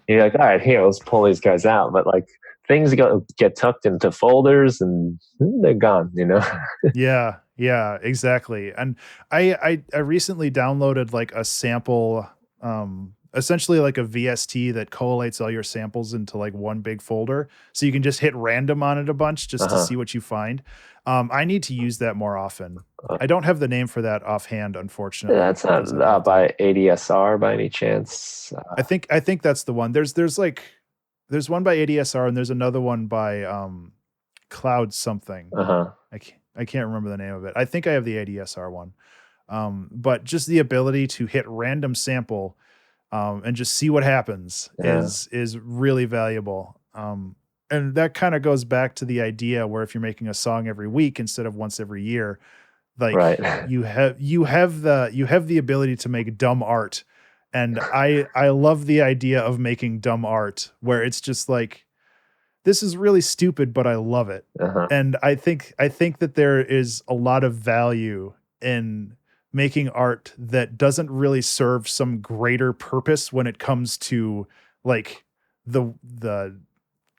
you're like, all right, here, let's pull these guys out. But like things get tucked into folders, and they're gone. Yeah, yeah, exactly. And I recently downloaded like a sample essentially like a VST that collates all your samples into like one big folder. So you can just hit random on it a bunch just to see what you find. I need to use that more often. I don't have the name for that offhand, unfortunately. That's not by ADSR by any chance. I think that's the one. There's one by ADSR and there's another one by Cloud something. I can't remember the name of it. I think I have the ADSR one. But just the ability to hit random sample and just see what happens is really valuable. And that kind of goes back to the idea where if you're making a song every week instead of once every year, like you have the ability to make dumb art. And I love the idea of making dumb art where it's just like, this is really stupid, but I love it. And I think that there is a lot of value in making art that doesn't really serve some greater purpose when it comes to like the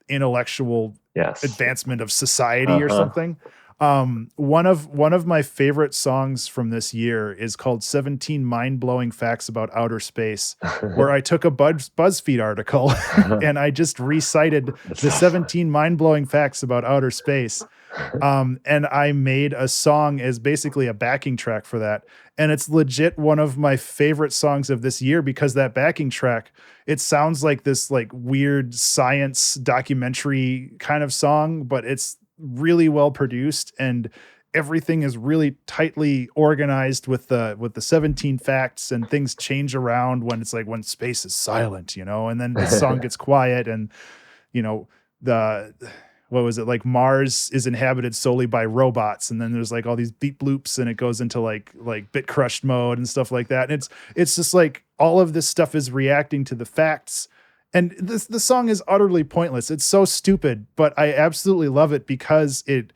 intellectual advancement of society or something. One of my favorite songs from this year is called 17 Mind-Blowing Facts About Outer Space, where I took a BuzzFeed article and I just recited the 17 mind-blowing facts about outer space. And I made a song as basically a backing track for that. And it's legit one of my favorite songs of this year because that backing track, it sounds like this like weird science documentary kind of song, but it's really well produced and everything is really tightly organized with the 17 facts, and things change around when it's like when space is silent, and then the song gets quiet and what was it, like Mars is inhabited solely by robots, and then there's like all these beep bloops and it goes into like bit crushed mode and stuff like that. And it's just like all of this stuff is reacting to the facts. And the song is utterly pointless. It's so stupid, but I absolutely love it because it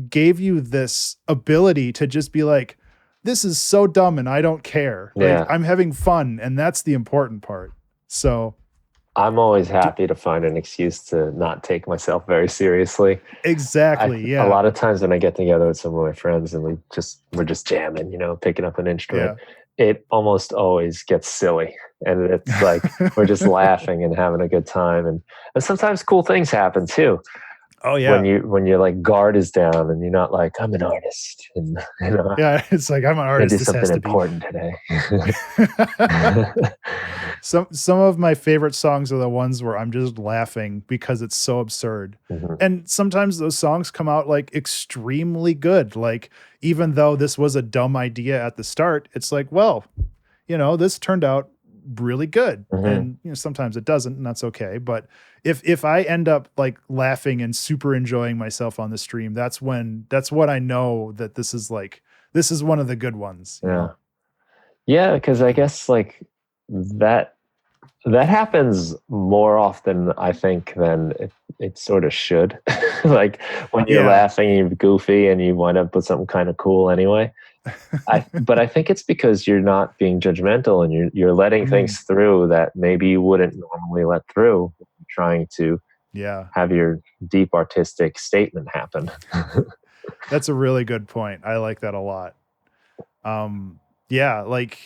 gave you this ability to just be like, this is so dumb and I don't care. Like I'm having fun, and that's the important part. So I'm always happy to find an excuse to not take myself very seriously. Exactly. A lot of times when I get together with some of my friends and we're just jamming, picking up an instrument, it almost always gets silly. And it's like we're just laughing and having a good time. And sometimes cool things happen too. Oh yeah. When your like guard is down and you're not like, I'm an artist, and it's like I'm an artist. Do something important today. Some of my favorite songs are the ones where I'm just laughing because it's so absurd. And sometimes those songs come out like extremely good. Like even though this was a dumb idea at the start, it's like, well, this turned out really good. And sometimes it doesn't, and that's okay. But if I end up like laughing and super enjoying myself on the stream, that's what I know that this is one of the good ones. Yeah, because I guess like that happens more often, I think, than it sort of should. Like when you're laughing, you're goofy, and you wind up with something kind of cool anyway. But I think it's because you're not being judgmental and you're letting things through that maybe you wouldn't normally let through, trying to have your deep artistic statement happen. That's a really good point. I like that a lot. Like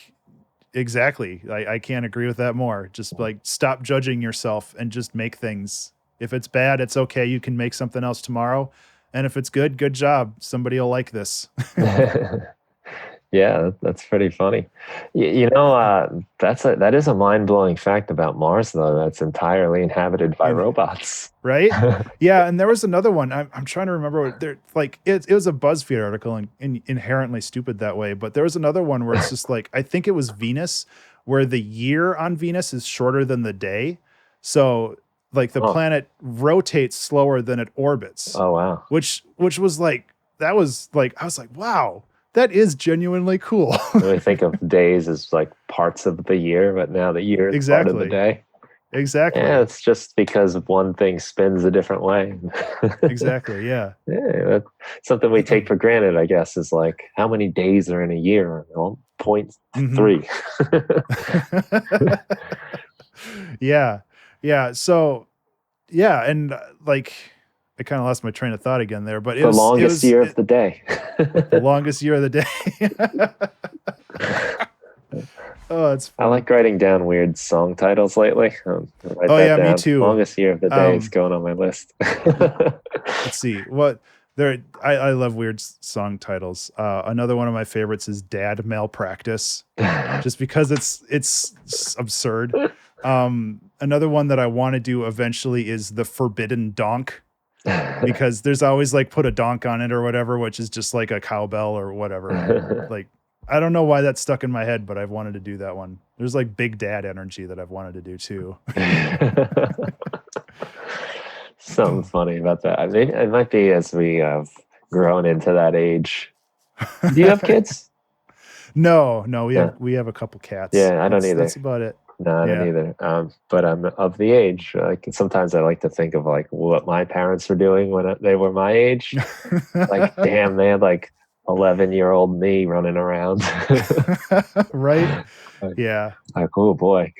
exactly. I can't agree with that more. Just like stop judging yourself and just make things. If it's bad, it's okay. You can make something else tomorrow. And if it's good, good job. Somebody will like this. Yeah, that's pretty funny. That is a mind-blowing fact about Mars, though. That's entirely inhabited by robots, right? Yeah, and there was another one. I'm trying to remember. It was a BuzzFeed article and inherently stupid that way. But there was another one where it's just like, I think it was Venus, where the year on Venus is shorter than the day, so like the planet rotates slower than it orbits. Oh wow! Which was like, that was like, I was like, wow. That is genuinely cool. We think of days as like parts of the year, but now the year is part of the day. Exactly. Yeah, it's just because one thing spins a different way. Exactly, yeah. Yeah, that's something we take for granted, I guess, is like how many days are in a year? Well, 0.3. Yeah. So, and like, I kind of lost my train of thought again there, but the longest year of the day. The longest year of the day. Oh, it's I funny. like writing down weird song titles lately. I'll write Oh that yeah, me down. too. Longest year of the day is Um, going on my list. let's see what there. I love weird song titles. Another one of my favorites is "Dad Malpractice," just because it's absurd. Another one that I want to do eventually is the Forbidden Donk, because there's always like put a donk on it or whatever, which is just like a cowbell or whatever. And like, I don't know why that's stuck in my head, but I've wanted to do that one. There's like big dad energy that I've wanted to do too. Something funny about that. I mean, it might be as we have grown into that age. Do you have kids? No, we have No. we have a couple cats. Yeah, I don't That's either. about it. No, I don't Yeah. either. But I'm of the age. Like sometimes I like to think of like what my parents were doing when they were my age. Like, damn, they had like 11-year-old me running around. Right? like, Yeah. like, oh boy,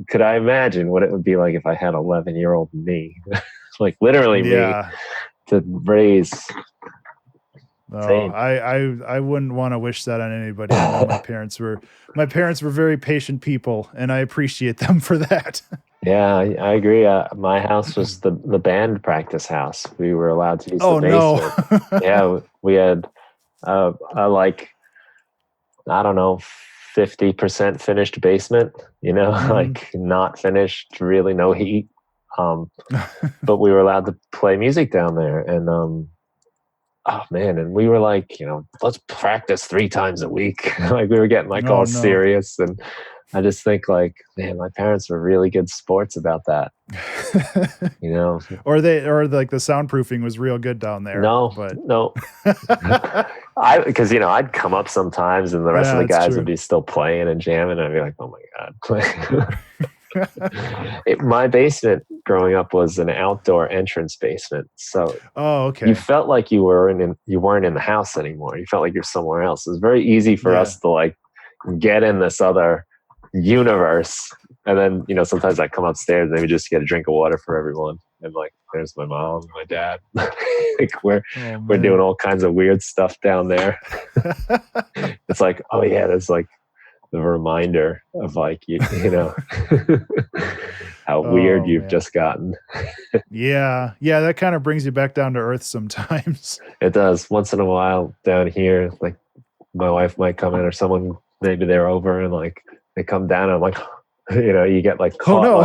could I imagine what it would be like if I had 11-year-old me, like literally me Yeah. to raise. Oh, Insane. I wouldn't want to wish that on anybody. I know my parents were very patient people, and I appreciate them for that. Yeah, I agree. My house was the band practice house. We were allowed to use the Oh no. basement. Yeah, we had like I don't know, 50% finished basement. Mhm. like not finished, really no heat. But we were allowed to play music down there, and oh man, and we were like, let's practice 3 times a week. Like we were getting like Oh all no. serious, and I just think like, man, my parents were really good sports about that. You know, Or like the soundproofing was real good down there, no, but no. Because I'd come up sometimes, and the rest of yeah, the it's guys would true. be still playing and jamming, and I'd be like, oh my god. My basement growing up was an outdoor entrance basement, so Oh, you okay. felt like you weren't in the house anymore. You felt like you're somewhere else. It was very easy for Yeah. us to like get in this other universe. And then, sometimes I come upstairs and maybe just get a drink of water for everyone. And like, there's my mom, my dad. Like Oh we're doing man. all kinds of weird stuff down there. It's like, oh yeah, there's like the reminder of like how weird Oh you've man. just gotten. Yeah. Yeah, that kind of brings you back down to earth sometimes. It does once in a while down here. Like my wife might come in or someone maybe they're over and like they come down and I'm like you get like Oh caught no.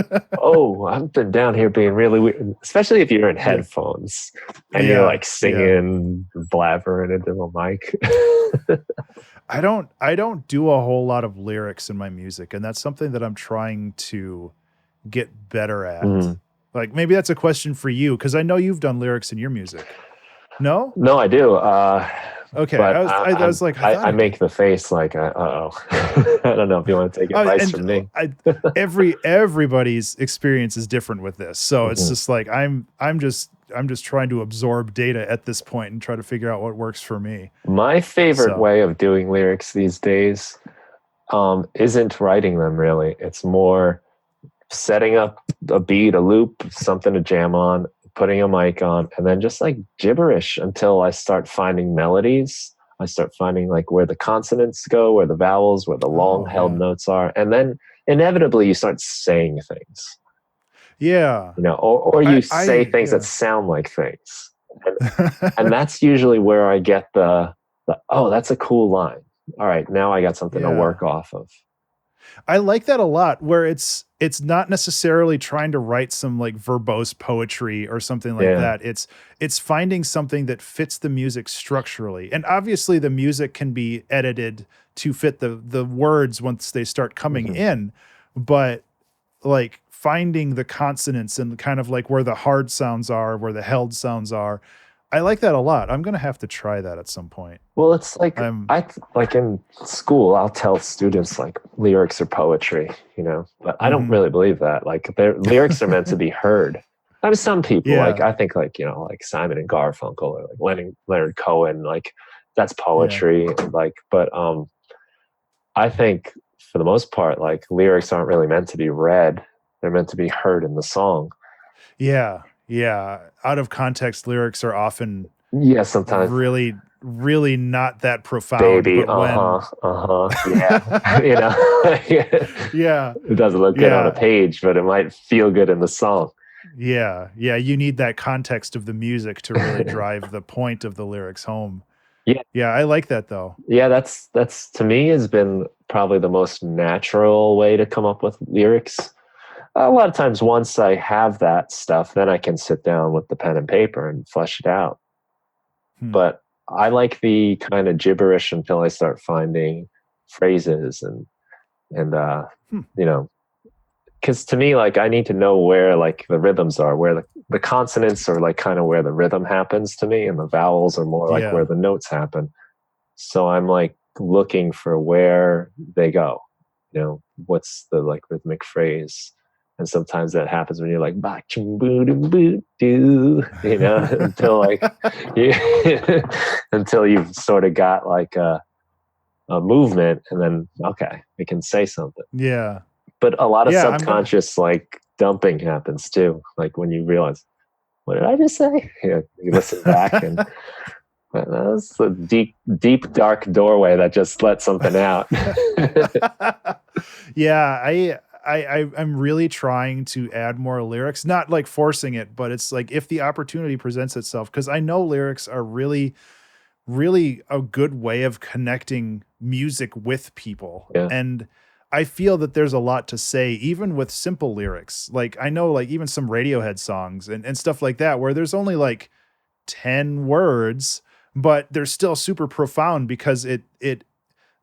like, oh, I've been down here being really weird, especially if you're in Yeah. headphones and you're Yeah. like Yeah. singing, blabbering into a mic. I don't do a whole lot of lyrics in my music, and that's something that I'm trying to get better at. Mm. Like maybe that's a question for you, because I know you've done lyrics in your music. No? No, I do. Okay. But I was like, I thought I I make did. the face like, uh-oh. I don't know if you want to take advice And from me. everybody's experience is different with this. So it's Mhm. just like I'm just trying to absorb data at this point and try to figure out what works for me. My favorite So way of doing lyrics these days isn't writing them really. It's more setting up a beat, a loop, something to jam on, putting a mic on, and then just like gibberish until I start finding melodies. I start finding like where the consonants go, where the vowels, where the long oh held yeah. notes are. And then inevitably you start saying things, Yeah. or you say I things that yeah. sound like things. And that's usually where I get the oh, that's a cool line. All right, now I got something to Yeah. work off of. I like that a lot, where it's not necessarily trying to write some like verbose poetry or something like Yeah. that. It's finding something that fits the music structurally. And obviously the music can be edited to fit the words once they start coming Mhm. in, but like finding the consonants and kind of like where the hard sounds are, where the held sounds are. I like that a lot. I'm gonna have to try that at some point. Well, it's like I'm like in school, I'll tell students like lyrics are poetry, but I don't mhm. really believe that. Like their lyrics are meant to be heard. I mean, some people like Yeah, I think like like Simon and Garfunkel or like Leonard Cohen, like that's yeah, poetry. Like, but I think for the most part, like lyrics aren't really meant to be read; they're meant to be heard in the song. yeah, yeah. Out of context lyrics are often Yeah, sometimes. really really not that profound, Baby, but when yeah. You know, yeah, it doesn't look good on a yeah, page, but it might feel good in the song. yeah, you need that context of the music to really drive the point of the lyrics home. Yeah, Yeah, I like that though. yeah. That's to me has been probably the most natural way to come up with lyrics. A lot of times, once I have that stuff, then I can sit down with the pen and paper and flesh it out. Hmm. But I like the kind of gibberish until I start finding phrases and Hmm. you know, because to me, like I need to know where like the rhythms are, where the consonants are like kind of where the rhythm happens to me, and the vowels are more like where Yeah. the notes happen. So I'm like looking for where they go. You know, what's the like rhythmic phrase? And sometimes that happens when you're like "Ba chum boo doo boo doo," you know, until like you, until you've sort of got like a movement, and then okay, we can say something. Yeah. But a lot of Yeah, I'm gonna subconscious like dumping happens too. Like when you realize, what did I just say? You listen back and that's a deep, deep, dark doorway that just let something out. Yeah, I'm really trying to add more lyrics, not like forcing it, but it's like if the opportunity presents itself, because I know lyrics are really a good way of connecting music with people. Yeah. And I feel that there's a lot to say, even with simple lyrics. Like I know like even some Radiohead songs and stuff like that, where there's only like 10 words, but they're still super profound because it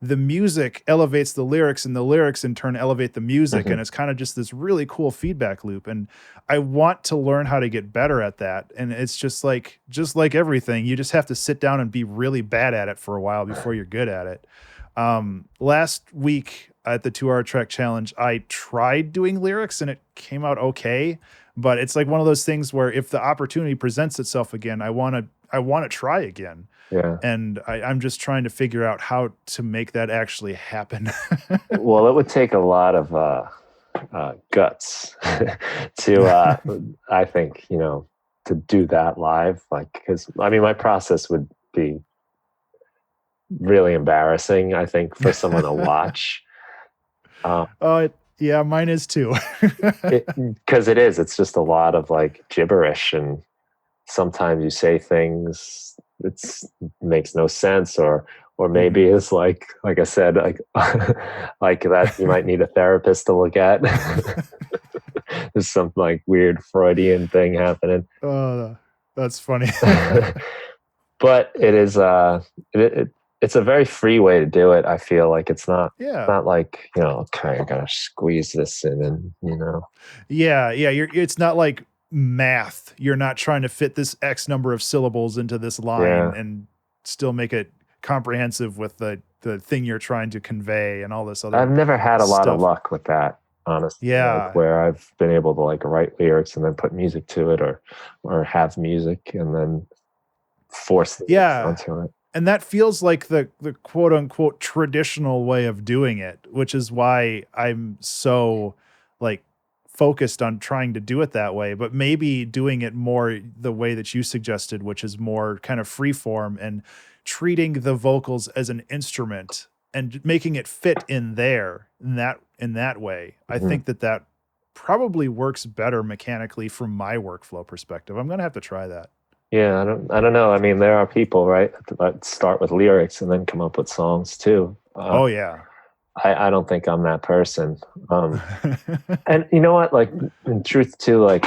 the music elevates the lyrics and the lyrics in turn elevate the music, Mhm. and it's kind of just this really cool feedback loop, and I want to learn how to get better at that. And it's just like everything, you just have to sit down and be really bad at it for a while before you're good at it. Last week at the 2 hour track challenge, I tried doing lyrics and it came out okay, but it's like one of those things where if the opportunity presents itself again, I want to try again, Yeah. and I'm just trying to figure out how to make that actually happen. Well, it would take a lot of guts to, I think, you know, to do that live. Like, because I mean, my process would be really embarrassing, I think, for someone to watch. Um, Yeah, mine is too. because it is, it's just a lot of like gibberish, and sometimes you say things it's makes no sense, or maybe Mhm. it's like I said, like like that you might need a therapist to look at. There's some like weird Freudian thing happening. Oh, that's funny. But it is it's a very free way to do it. I feel like it's Yeah. not like, you know, okay, I gotta squeeze this in, and you know. Yeah, it's not like math. You're not trying to fit this X number of syllables into this line Yeah, and still make it comprehensive with the thing you're trying to convey and all this I've other never had a lot of stuff. luck with that, honestly, like Yeah. where I've been able to like write lyrics and then put music to it, or have music and then force the lyrics Yeah. onto it. And that feels like the quote unquote traditional way of doing it, which is why I'm so like focused on trying to do it that way, but maybe doing it more the way that you suggested, which is more kind of free form and treating the vocals as an instrument and making it fit in there in that way. I Mhm. think that that probably works better mechanically from my workflow perspective. I'm going to have to try that. Yeah, I don't know. I mean, there are people, right, that start with lyrics and then come up with songs too. Oh yeah. I don't think I'm that person. And you know what? Like in truth, too, like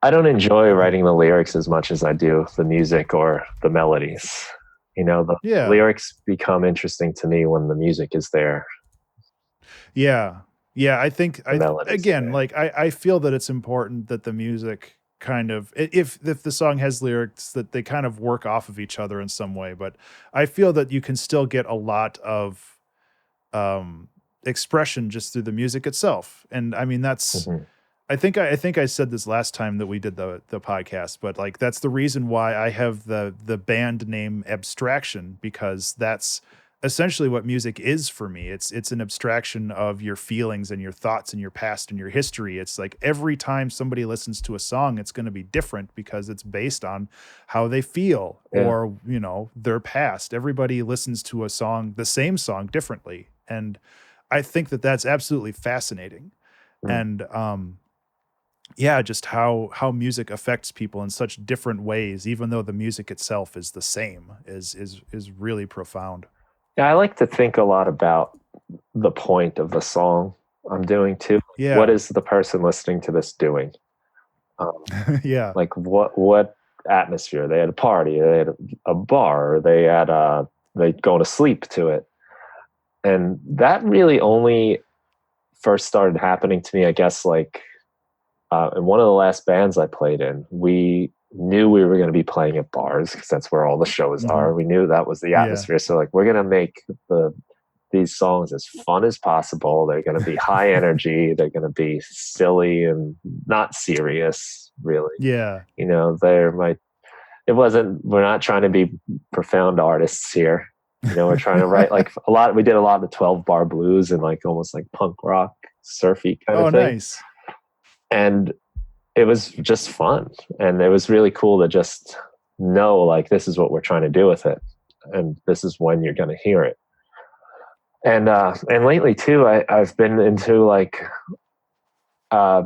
I don't enjoy writing the lyrics as much as I do the music or the melodies. You know, the Yeah. lyrics become interesting to me when the music is there, Yeah. Yeah, I think the I melodies are again, there. like I feel that it's important that the music kind of if the song has lyrics that they kind of work off of each other in some way, but I feel that you can still get a lot of expression just through the music itself. And I mean that's Mhm. I think I said this last time that we did the podcast, but like that's the reason why I have the band name Abstraction, because essentially what music is for me. It's an abstraction of your feelings and your thoughts and your past and your history. It's like every time somebody listens to a song, it's going to be different because it's based on how they feel Yeah. or, their past. Everybody listens to a song, the same song, differently. And I think that that's absolutely fascinating. Mm. And yeah, just how music affects people in such different ways, even though the music itself is the same, is really profound. Yeah, I like to think a lot about the point of the song I'm doing too. What Yeah. is the person listening to this doing? Um, Yeah. like what atmosphere? They had a party, they had a bar, they going to sleep to it, and that really only first started happening to me, I guess, like in one of the last bands I played in. We knew we were going to be playing at bars because that's where all the shows Mhm. are. We knew that was the Yeah. atmosphere. So like, we're going to make these songs as fun as possible. They're going to be high energy. They're going to be silly and not serious, really. Yeah. You know, we're not trying to be profound artists here. You know, we're trying to write like we did a lot of 12 bar blues and like almost like punk rock, surfy kind of Oh, thing. nice. And it was just fun. And it was really cool to just know like, this is what we're trying to do with it. And this is when you're going to hear it. And lately too, I've been into like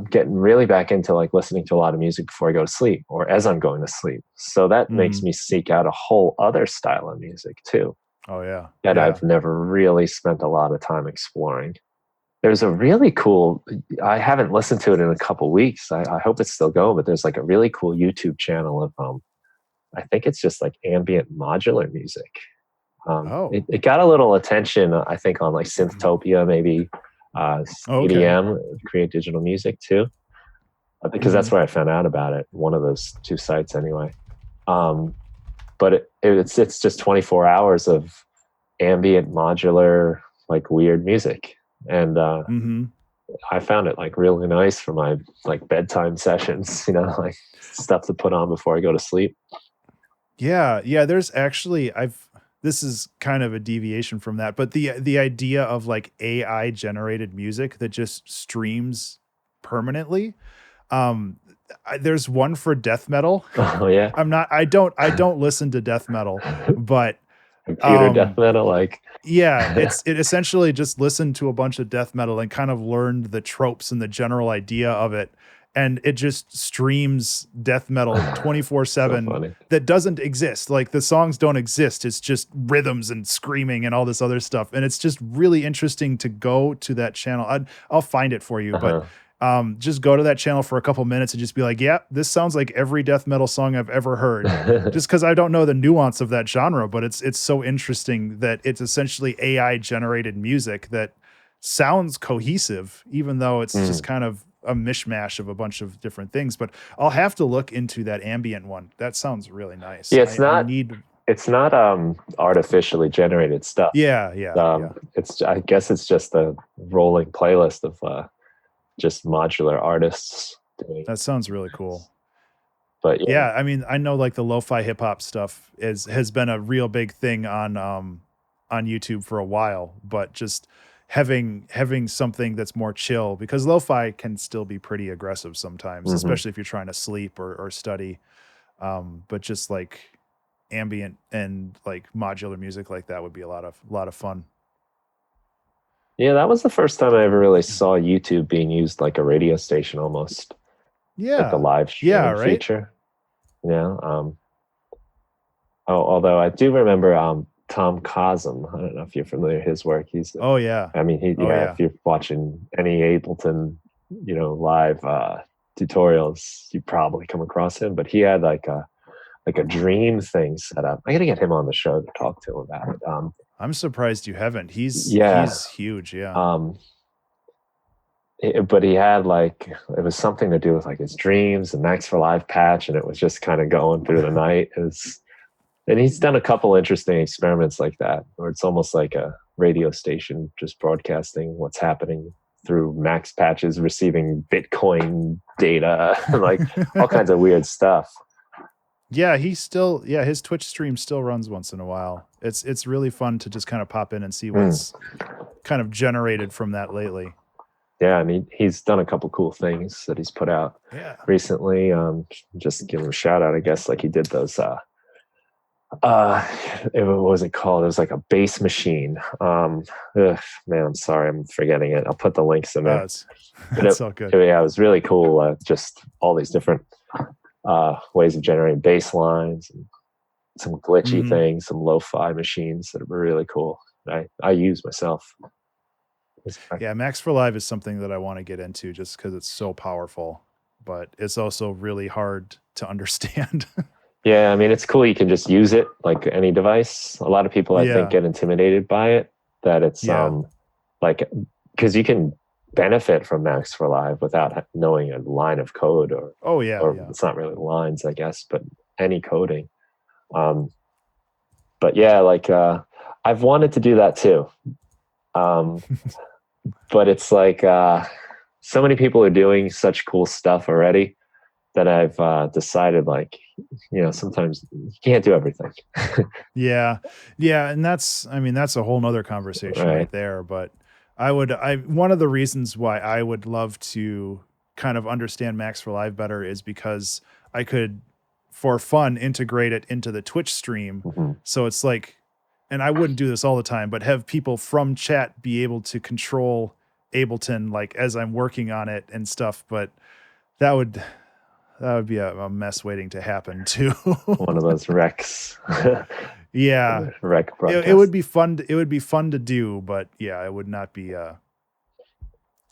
getting really back into like listening to a lot of music before I go to sleep or as I'm going to sleep. So that makes Mhm. me seek out a whole other style of music too Oh, yeah. that Yeah. I've never really spent a lot of time exploring. There's a really cool, I haven't listened to it in a couple weeks. I hope it's still going, but there's like a really cool YouTube channel of I think it's just like ambient modular music. Oh. It got a little attention, I think, on like Synthtopia, maybe Oh, okay. EDM, Create Digital Music too, because that's Mhm. where I found out about it. One of those two sites, anyway. Um, but it's just 24 hours of ambient modular, like weird music, and Mhm. I found it like really nice for my like bedtime sessions. You know, like stuff to put on before I go to sleep. Yeah, yeah, there's actually I've this is kind of a deviation from that, but the idea of like AI generated music that just streams permanently. Um there's one for death metal. Oh yeah, I don't listen to death metal, but computer death um metal, like yeah, it essentially just listened to a bunch of death metal and kind of learned the tropes and the general idea of it. And it just streams death metal so 24/7 funny. that doesn't exist. Like the songs don't exist. It's just rhythms and screaming and all this other stuff. And it's just really interesting to go to that channel. I'll find it for you, but Uh-huh. just go to that channel for a couple minutes and just be like, yeah, this sounds like every death metal song I've ever heard. Just because I don't know the nuance of that genre, but it's so interesting that it's essentially AI generated music that sounds cohesive, even though it's just Mm. kind of a mishmash of a bunch of different things. But I'll have to look into that ambient one. That sounds really nice. Yeah, I need. it's not artificially generated stuff. Yeah, yeah, yeah. It's I guess it's just a rolling playlist of just modular artists doing That sounds really cool. but yeah. Yeah, I mean, I know like the lo-fi hip hop stuff has been a real big thing on YouTube for a while, but just having something that's more chill because lo-fi can still be pretty aggressive sometimes, Hmm. especially if you're trying to sleep or study. But just like ambient and like modular music like that would be a lot of fun. Yeah, that was the first time I ever really saw YouTube being used like a radio station almost, like the Yeah. live Yeah, streaming right? feature. You know, although I do remember Tom Cosm. I don't know if you're familiar with his work. Oh yeah. I mean, Oh yeah, if yeah. you're watching any Ableton, live tutorials, you probably come across him. But he had like a dream thing set up. I got to get him on the show to talk to him about it. I'm surprised you haven't. Yeah, He's huge, yeah. um, but he had like it was something to do with like his dreams and Max for Live patch, and it was just kind of going through the night. And he's done a couple interesting experiments like that, where it's almost like a radio station just broadcasting what's happening through Max patches, receiving Bitcoin data, like all kinds of weird stuff. Yeah, his Twitch stream still runs once in a while. It's really fun to just kind of pop in and see what's kind of generated from that lately. Yeah, and he's done a couple cool things that he's put out recently. Just give him a shout out, I guess. Like he did those. What was it called? It was like a bass machine. Man, I'm sorry, I'm forgetting it. I'll put the links in there. That's all good. Yeah, it was really cool. Just all these different ways of generating bass lines and some glitchy things, some lo-fi machines that were really cool. I use myself. Yeah, Max for Live is something that I want to get into just because it's so powerful, but it's also really hard to understand. Yeah, I mean, it's cool. You can just use it like any device. A lot of people, I think, get intimidated by it. That it's like, because you can benefit from Max for Live without knowing a line of code, or it's not really lines, I guess, but any coding. But yeah, like I've wanted to do that too. But it's like so many people are doing such cool stuff already that I've decided, like, sometimes you can't do everything. Yeah, and that's a whole nother conversation right there. But one of the reasons why I would love to kind of understand Max for Live better is because I could, for fun, integrate it into the Twitch stream. So it's like, and I wouldn't do this all the time, but have people from chat be able to control Ableton, like as I'm working on it and stuff. But that would be a mess waiting to happen too. One of those wrecks. Yeah, wreck broadcast. It would be fun. It would be fun to do, but yeah, it would not be a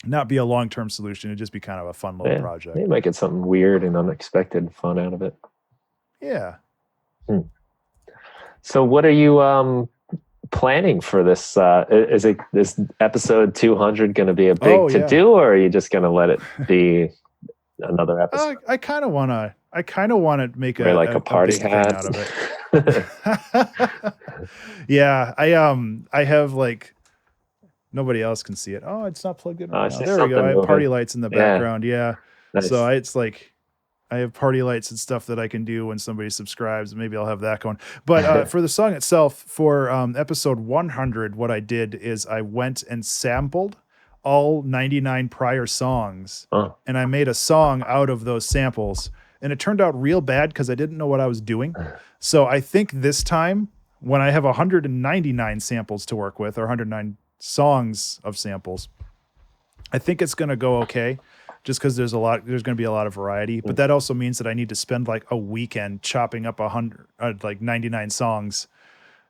long-term solution. It'd just be kind of a fun little project. You might get something weird and unexpected fun out of it. Yeah. So what are you planning for this? Is episode 200 going to be a big to-do, or are you just going to let it be another episode? I kind of want to make a party hat out of it. Yeah, I have like, nobody else can see it. Oh, it's not plugged in right now. There we go. I have party lights in the background. Yeah. Nice. So it's like, I have party lights and stuff that I can do when somebody subscribes. Maybe I'll have that going. But for the song itself, for episode 100, what I did is I went and sampled all 99 prior songs, and I made a song out of those samples. And it turned out real bad because I didn't know what I was doing. So I think this time, when I have 199 samples to work with, or 109 songs of samples, I think it's going to go okay. Just because there's going to be a lot of variety, but that also means that I need to spend like a weekend chopping up 99 songs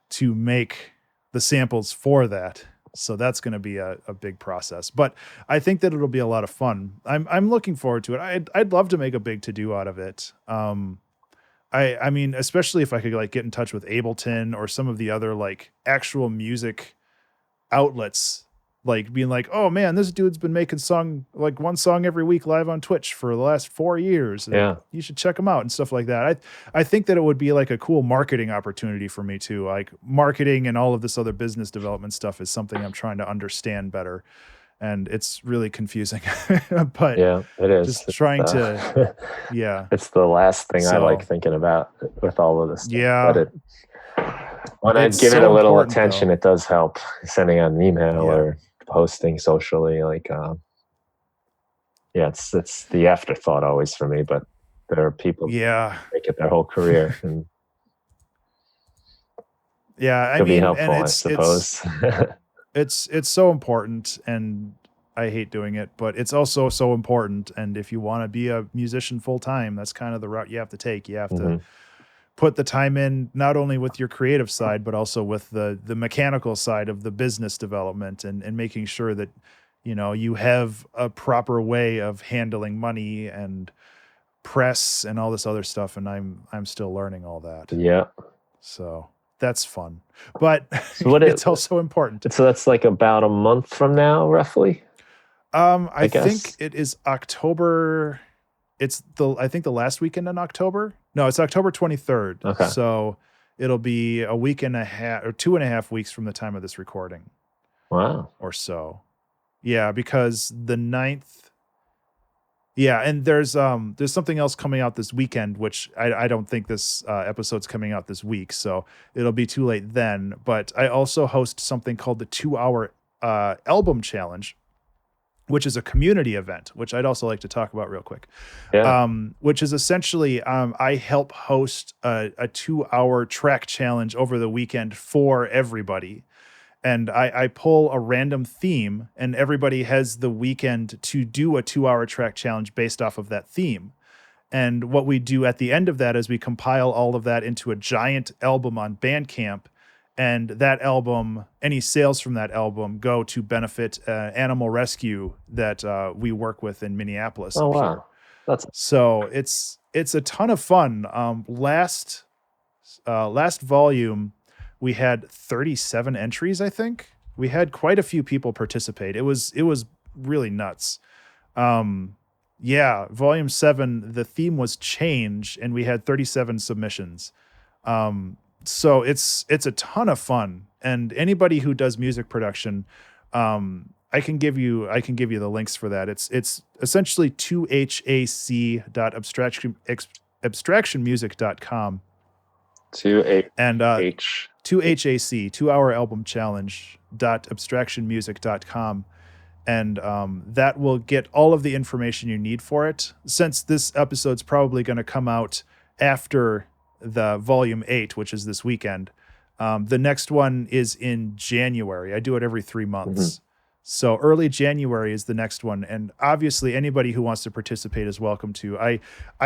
to make the samples for that. So that's going to be a big process, but I think that it'll be a lot of fun. I'm looking forward to it. I'd love to make a big to-do out of it. I mean, especially if I could like get in touch with Ableton or some of the other like actual music outlets, like being like, oh man, this dude's been making one song every week live on Twitch for the last 4 years. Yeah. You should check them out and stuff like that. I think that it would be like a cool marketing opportunity for me too. Like marketing and all of this other business development stuff is something I'm trying to understand better. And it's really confusing, but yeah, it is. Just trying to, yeah. It's the last thing I like thinking about with all of this stuff. Yeah. When I give it a little attention, it does help. Sending out an email or posting socially, like, it's the afterthought always for me. But there are people who make it their whole career, and I mean, be helpful, I suppose. It's so important, and I hate doing it, but it's also so important. And if you want to be a musician full time, that's kind of the route you have to take. You have to put the time in, not only with your creative side, but also with the mechanical side of the business development, and making sure that, you have a proper way of handling money and press and all this other stuff. And I'm still learning all that. Yeah. So that's fun, but it's also important. So that's like about a month from now, roughly. I think it is October. I think the last weekend in October. No, it's October 23rd. Okay. So it'll be a week and a half or 2.5 weeks from the time of this recording. Wow. Or so. Yeah, because the 9th Yeah, and there's something else coming out this weekend, which I don't think this episode's coming out this week, so it'll be too late then. But I also host something called the 2 hour album challenge, which is a community event, which I'd also like to talk about real quick. Yeah. Which is essentially I help host a 2 hour track challenge over the weekend for everybody. And I pull a random theme, and everybody has the weekend to do a 2 hour track challenge based off of that theme. And what we do at the end of that is we compile all of that into a giant album on Bandcamp. And that album, any sales from that album go to benefit animal rescue that we work with in Minneapolis. Oh up wow, here. that's So it's a ton of fun. Last volume, we had 37 entries. I think we had quite a few people participate. It was really nuts. Yeah, volume 7, the theme was change, and we had 37 submissions. So it's a ton of fun, and anybody who does music production, I can give you the links for that. It's essentially 2hac.abstractionmusic.com. 2H. And 2HAC, 2 hour album challenge.abstractionmusic.com. And that will get all of the information you need for it. Since this episode's probably going to come out after the volume 8, which is this weekend, the next one is in January. I do it every 3 months. So early January is the next one. And obviously anybody who wants to participate is welcome to. I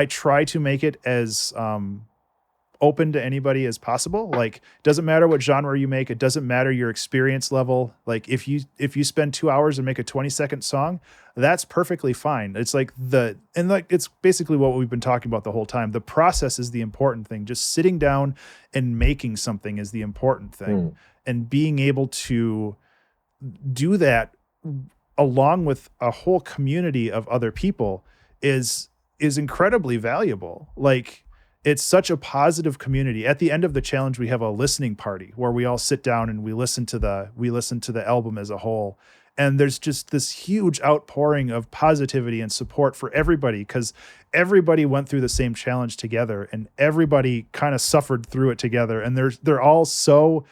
try to make it as open to anybody as possible. Like, doesn't matter what genre you make, it doesn't matter your experience level. Like if you spend 2 hours and make a 20-second song, that's perfectly fine. It's like it's basically what we've been talking about the whole time. The process is the important thing. Just sitting down and making something is the important thing. And being able to do that along with a whole community of other people is incredibly valuable. Like, it's such a positive community. At the end of the challenge, we have a listening party where we all sit down and we listen to the album as a whole. And there's just this huge outpouring of positivity and support for everybody, because everybody went through the same challenge together and everybody kind of suffered through it together. And they're all so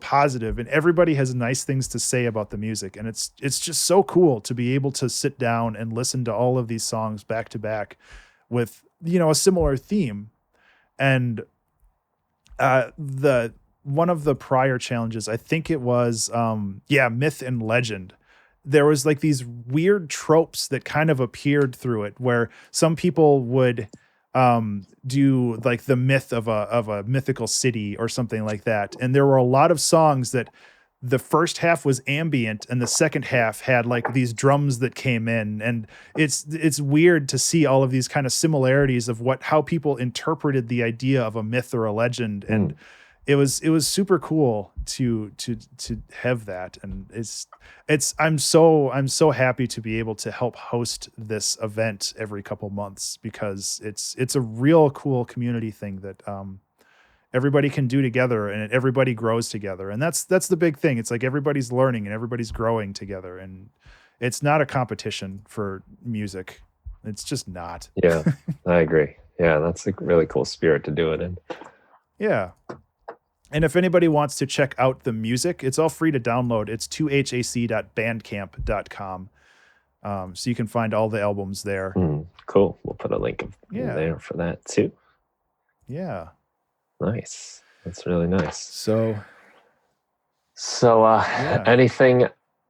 positive, and everybody has nice things to say about the music. And it's just so cool to be able to sit down and listen to all of these songs back to back with, a similar theme. And one of the prior challenges, I think it was myth and legend. There was like these weird tropes that kind of appeared through it, where some people would do like the myth of a mythical city or something like that. And there were a lot of songs that the first half was ambient and the second half had like these drums that came in. And it's weird to see all of these kind of similarities of how people interpreted the idea of a myth or a legend. And it was super cool to have that. And I'm so happy to be able to help host this event every couple months, because it's a real cool community thing that everybody can do together, and everybody grows together. And that's the big thing. It's like everybody's learning and everybody's growing together, and it's not a competition for music. It's just not. Yeah, I agree. Yeah, that's a really cool spirit to do it in. Yeah. And if anybody wants to check out the music, it's all free to download. It's 2hac.bandcamp.com. So you can find all the albums there. Cool. We'll put a link there for that too. Yeah. Nice. That's really nice. So anything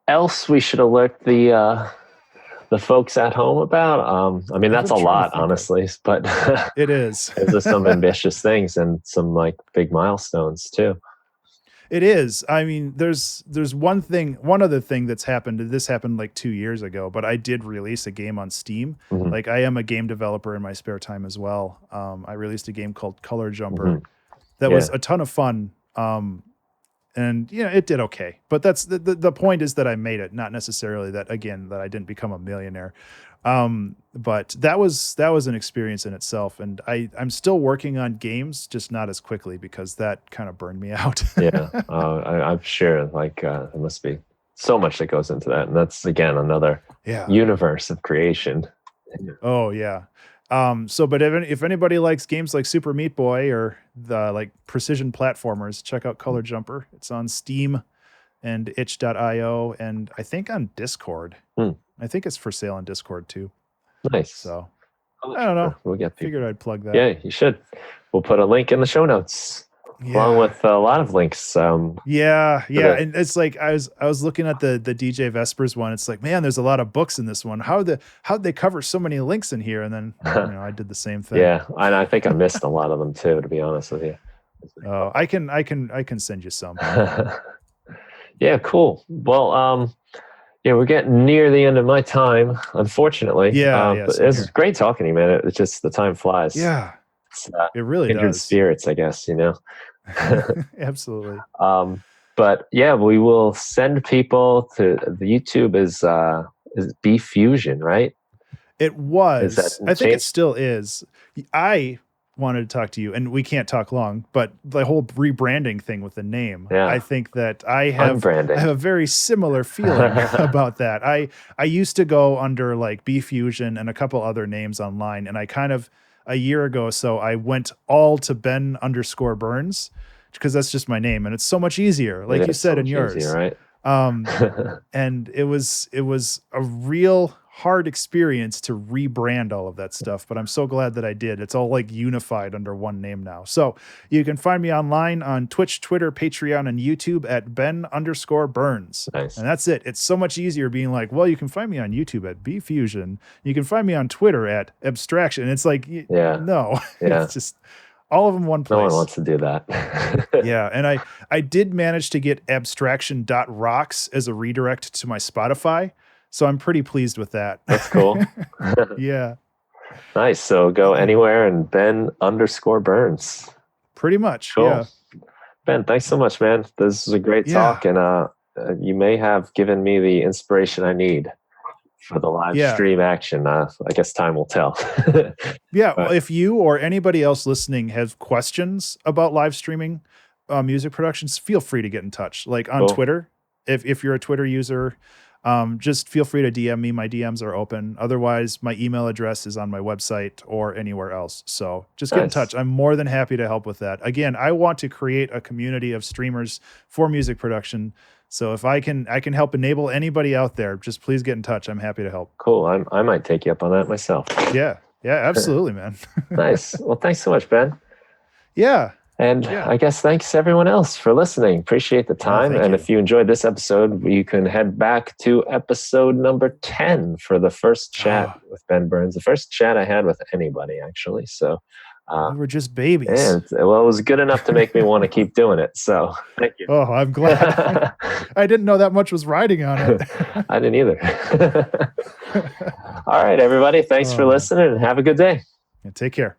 else we should alert the folks at home about? I mean, that's a lot, honestly, but it is. There's some ambitious things and some like big milestones too. It is. I mean, there's one other thing that's happened. This happened like 2 years ago, but I did release a game on Steam. Like, I am a game developer in my spare time as well. I released a game called Color Jumper. That was a ton of fun. And it did okay. But that's the point, is that I made it, not necessarily that I didn't become a millionaire. But that was an experience in itself. And I'm still working on games, just not as quickly, because that kind of burned me out. Yeah. I'm sure there must be so much that goes into that. And that's, again, another universe of creation. Oh yeah. But if anybody likes games like Super Meat Boy or the like precision platformers, check out Color Jumper. It's on Steam and itch.io and I think on Discord. Hmm. I think it's for sale on Discord too. Nice. So Oh, I don't know. sure. We'll get people. Figured I'd plug that. Yeah, you should. We'll put a link in the show notes along with a lot of links. Yeah. And it's like I was looking at the DJ Vespers one. It's like, man, there's a lot of books in this one. How'd they cover so many links in here? And then I did the same thing. Yeah, and I think I missed a lot of them too, to be honest with you. Oh, I can send you some. Yeah, cool. Well, yeah, we're getting near the end of my time, unfortunately. But it's great talking to you, man. It's just the time flies. Yeah, it really kindred does. spirits, I guess. Absolutely. But yeah, we will send people to the YouTube is B Fusion, right? It was. I think it still is. I wanted to talk to you, and we can't talk long, but the whole rebranding thing with the name, I think that I have a very similar feeling about that. I used to go under like B Fusion and a couple other names online, and I kind of a year ago or so I went all to Ben_Burns because that's just my name, and it's so much easier, like you said in yours, easier, right? And it was a real hard experience to rebrand all of that stuff, but I'm so glad that I did. It's all like unified under one name now. So you can find me online on Twitch, Twitter, Patreon, and YouTube at Ben_Burns. Nice. And that's it. It's so much easier being like, well, you can find me on YouTube at B Fusion. You can find me on Twitter at Abstraction. It's like, no, it's just all of them one place. No one wants to do that. Yeah. And I did manage to get abstraction.rocks as a redirect to my Spotify. So I'm pretty pleased with that. That's cool. Yeah. Nice. So go anywhere and Ben_Burns. Pretty much. Cool. Yeah. Ben, thanks so much, man. This is a great talk, and you may have given me the inspiration I need for the live stream action. I guess time will tell. Well, if you or anybody else listening have questions about live streaming music productions, feel free to get in touch. Like on Twitter, if you're a Twitter user, just feel free to DM me. My DMs are open. Otherwise, my email address is on my website or anywhere else. So just get in touch. I'm more than happy to help with that. Again, I want to create a community of streamers for music production. So if I can help enable anybody out there, just please get in touch. I'm happy to help. Cool. I might take you up on that myself. Yeah, absolutely, man. Nice. Well, thanks so much, Ben. Yeah. And I guess thanks everyone else for listening. Appreciate the time. And if you enjoyed this episode, you can head back to episode number 10 for the first chat with Ben Burns. The first chat I had with anybody, actually. So we were just babies. Yeah, well, it was good enough to make me want to keep doing it. So thank you. Oh, I'm glad. I didn't know that much was riding on it. I didn't either. All right, everybody. Thanks for listening and have a good day. And take care.